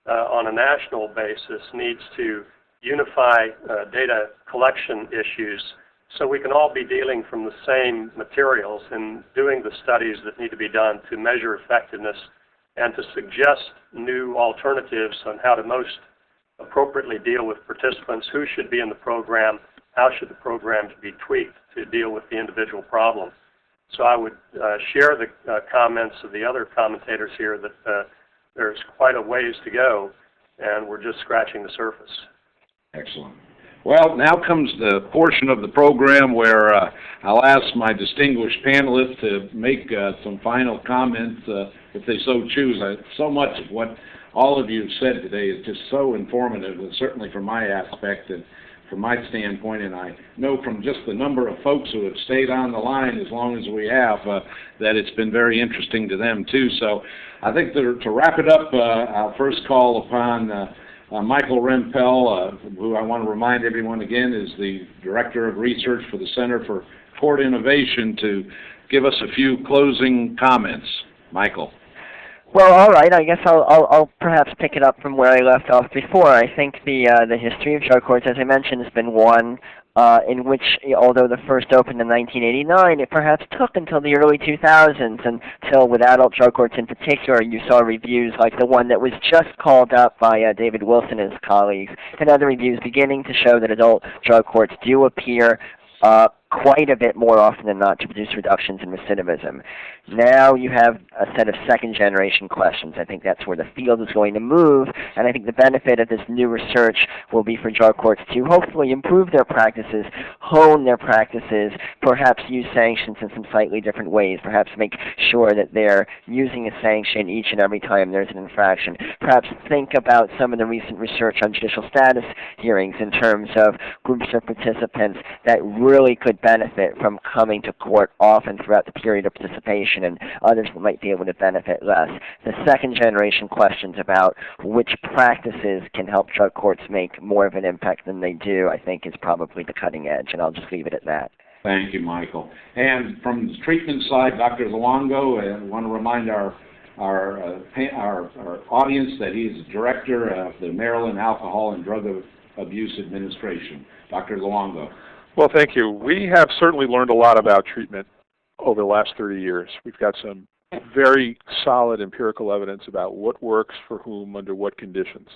on a national basis needs to unify data collection issues so we can all be dealing from the same materials and doing the studies that need to be done to measure effectiveness and to suggest new alternatives on how to most appropriately deal with participants, who should be in the program, how should the programs be tweaked to deal with the individual problem. So I would share the comments of the other commentators here that there's quite a ways to go, and we're just scratching the surface. Excellent. Well, now comes the portion of the program where I'll ask my distinguished panelists to make some final comments if they so choose. So much of what all of you have said today is just so informative, and certainly from my aspect, and from my standpoint, and I know from just the number of folks who have stayed on the line as long as we have, that it's been very interesting to them too. So I think to wrap it up, I'll first call upon Michael Rempel, who I want to remind everyone again is the Director of Research for the Center for Court Innovation, to give us a few closing comments. Michael. Well, all right. I guess I'll perhaps pick it up from where I left off before. I think the history of drug courts, as I mentioned, has been one in which, although the first opened in 1989, it perhaps took until the early 2000s, until with adult drug courts in particular, you saw reviews like the one that was just called up by David Wilson and his colleagues, and other reviews beginning to show that adult drug courts do appear quite a bit more often than not to produce reductions in recidivism. Now you have a set of second-generation questions. I think that's where the field is going to move, and I think the benefit of this new research will be for drug courts to hopefully improve their practices, hone their practices, perhaps use sanctions in some slightly different ways, perhaps make sure that they're using a sanction each and every time there's an infraction, perhaps think about some of the recent research on judicial status hearings in terms of groups of participants that really could benefit from coming to court often throughout the period of participation, and others that might be able to benefit less. The second generation questions about which practices can help drug courts make more of an impact than they do, I think is probably the cutting edge, and I'll just leave it at that. Thank you, Michael. And from the treatment side, Dr. Luongo, I want to remind our audience that he is the director of the Maryland Alcohol and Drug Abuse Administration. Dr. Luongo. Well, thank you. We have certainly learned a lot about treatment over the last 30 years. We've got some very solid empirical evidence about what works for whom under what conditions.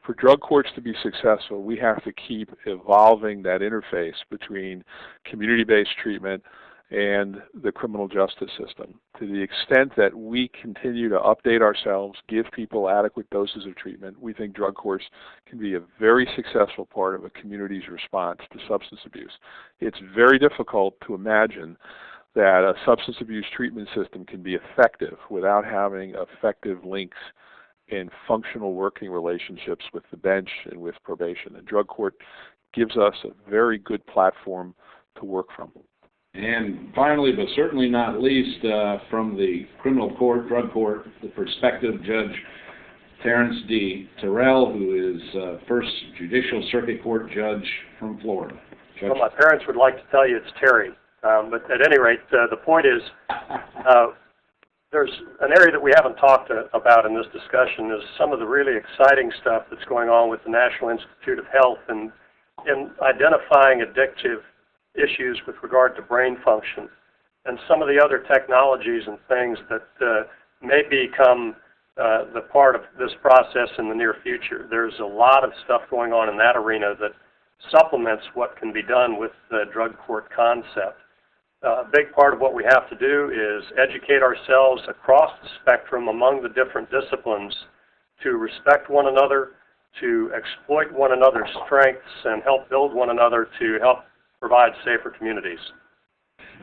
For drug courts to be successful, we have to keep evolving that interface between community-based treatment and the criminal justice system. To the extent that we continue to update ourselves, give people adequate doses of treatment, we think drug courts can be a very successful part of a community's response to substance abuse. It's very difficult to imagine that a substance abuse treatment system can be effective without having effective links and functional working relationships with the bench and with probation. And drug court gives us a very good platform to work from. And finally, but certainly not least, from the criminal court, drug court, the perspective, Judge Terrence D. Terrell, who is first Judicial Circuit Court judge from Florida. Judge. Well, my parents would like to tell you it's Terry, but at any rate, the point is there's an area that we haven't talked about in this discussion is some of the really exciting stuff that's going on with the National Institute of Health and in identifying addictive issues with regard to brain function and some of the other technologies and things that may become the part of this process in the near future. There's a lot of stuff going on in that arena that supplements what can be done with the drug court concept. A big part of what we have to do is educate ourselves across the spectrum among the different disciplines to respect one another, to exploit one another's strengths, and help build one another to help provide safer communities.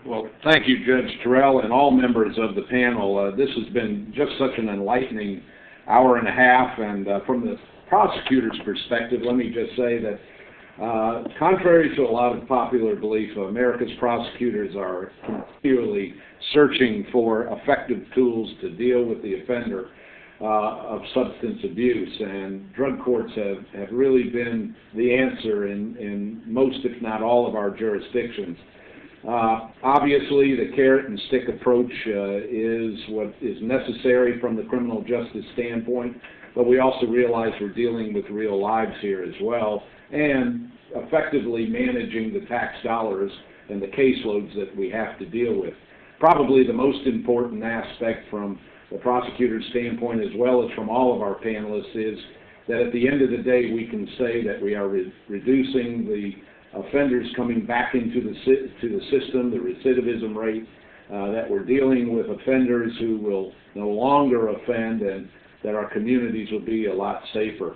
Well, thank you, Judge Terrell, and all members of the panel. This has been just such an enlightening hour and a half, and from the prosecutor's perspective, let me just say that contrary to a lot of popular belief, America's prosecutors are continually searching for effective tools to deal with the offender of substance abuse, and drug courts have really been the answer in most, if not all, of our jurisdictions. Obviously, the carrot and stick approach is what is necessary from the criminal justice standpoint, but we also realize we're dealing with real lives here as well, and effectively managing the tax dollars and the caseloads that we have to deal with. Probably the most important aspect from the prosecutor's standpoint, as well as from all of our panelists, is that at the end of the day we can say that we are reducing the offenders coming back into the system, the recidivism rate, that we're dealing with offenders who will no longer offend, and that our communities will be a lot safer.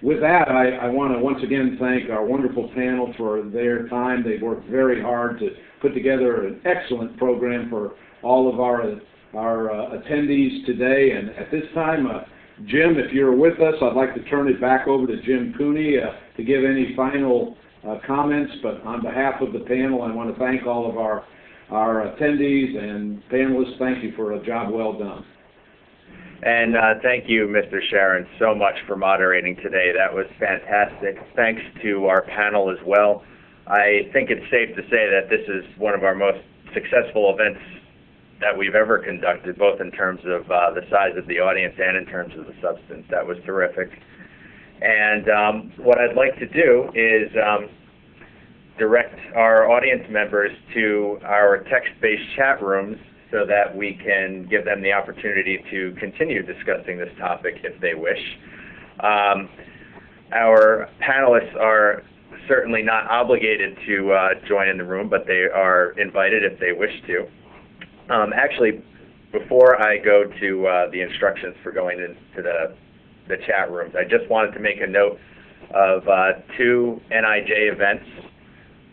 With that, I want to once again thank our wonderful panel for their time. They've worked very hard to put together an excellent program for all of our attendees today. And at this time, Jim, if you're with us, I'd like to turn it back over to Jim Cooney to give any final comments, but on behalf of the panel, I want to thank all of our attendees and panelists. Thank you for a job well done. And thank you, Mr. Charron, so much for moderating today. That was fantastic. Thanks to our panel as well. I think it's safe to say that this is one of our most successful events that we've ever conducted, both in terms of the size of the audience and in terms of the substance. That was terrific. And what I'd like to do is direct our audience members to our text-based chat rooms so that we can give them the opportunity to continue discussing this topic if they wish. Our panelists are certainly not obligated to join in the room, but they are invited if they wish to. Actually, before I go to the instructions for going into the chat rooms, I just wanted to make a note of two NIJ events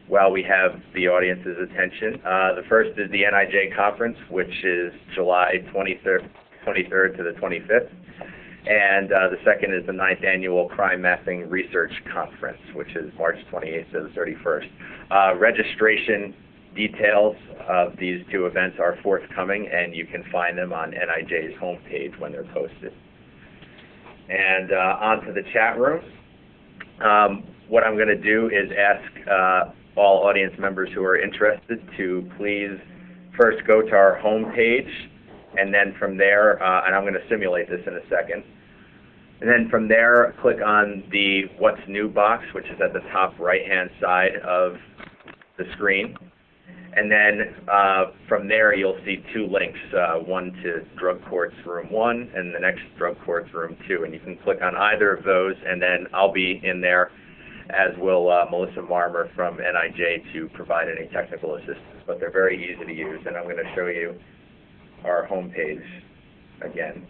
while we have the audience's attention. The first is the NIJ conference, which is July 23rd to the 25th. And the second is the 9th Annual Crime Mapping Research Conference, which is March 28th to the 31st. Registration details of these two events are forthcoming, and you can find them on NIJ's homepage when they're posted. And on to the chat room. What I'm going to do is ask all audience members who are interested to please first go to our homepage, and then from there, and I'm going to simulate this in a second, and then from there, click on the What's New box, which is at the top right-hand side of the screen. And then from there, you'll see two links, one to Drug Courts Room 1 and the next Drug Courts Room 2. And you can click on either of those, and then I'll be in there, as will Melissa Marmer from NIJ, to provide any technical assistance. But they're very easy to use, and I'm going to show you our homepage again.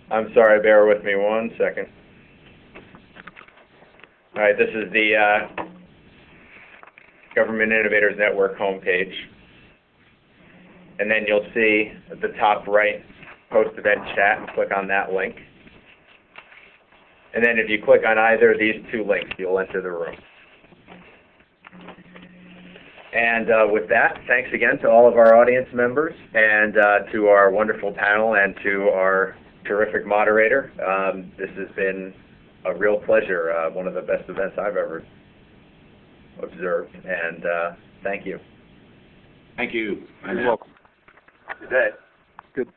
I'm sorry, bear with me 1 second. All right, this is the Government Innovators Network homepage. And then you'll see at the top right, post-event chat, click on that link. And then if you click on either of these two links, you'll enter the room. And with that, thanks again to all of our audience members and to our wonderful panel and to our terrific moderator. This has been a real pleasure, one of the best events I've ever observed, and thank you. Thank you. You're welcome. Good day. Good.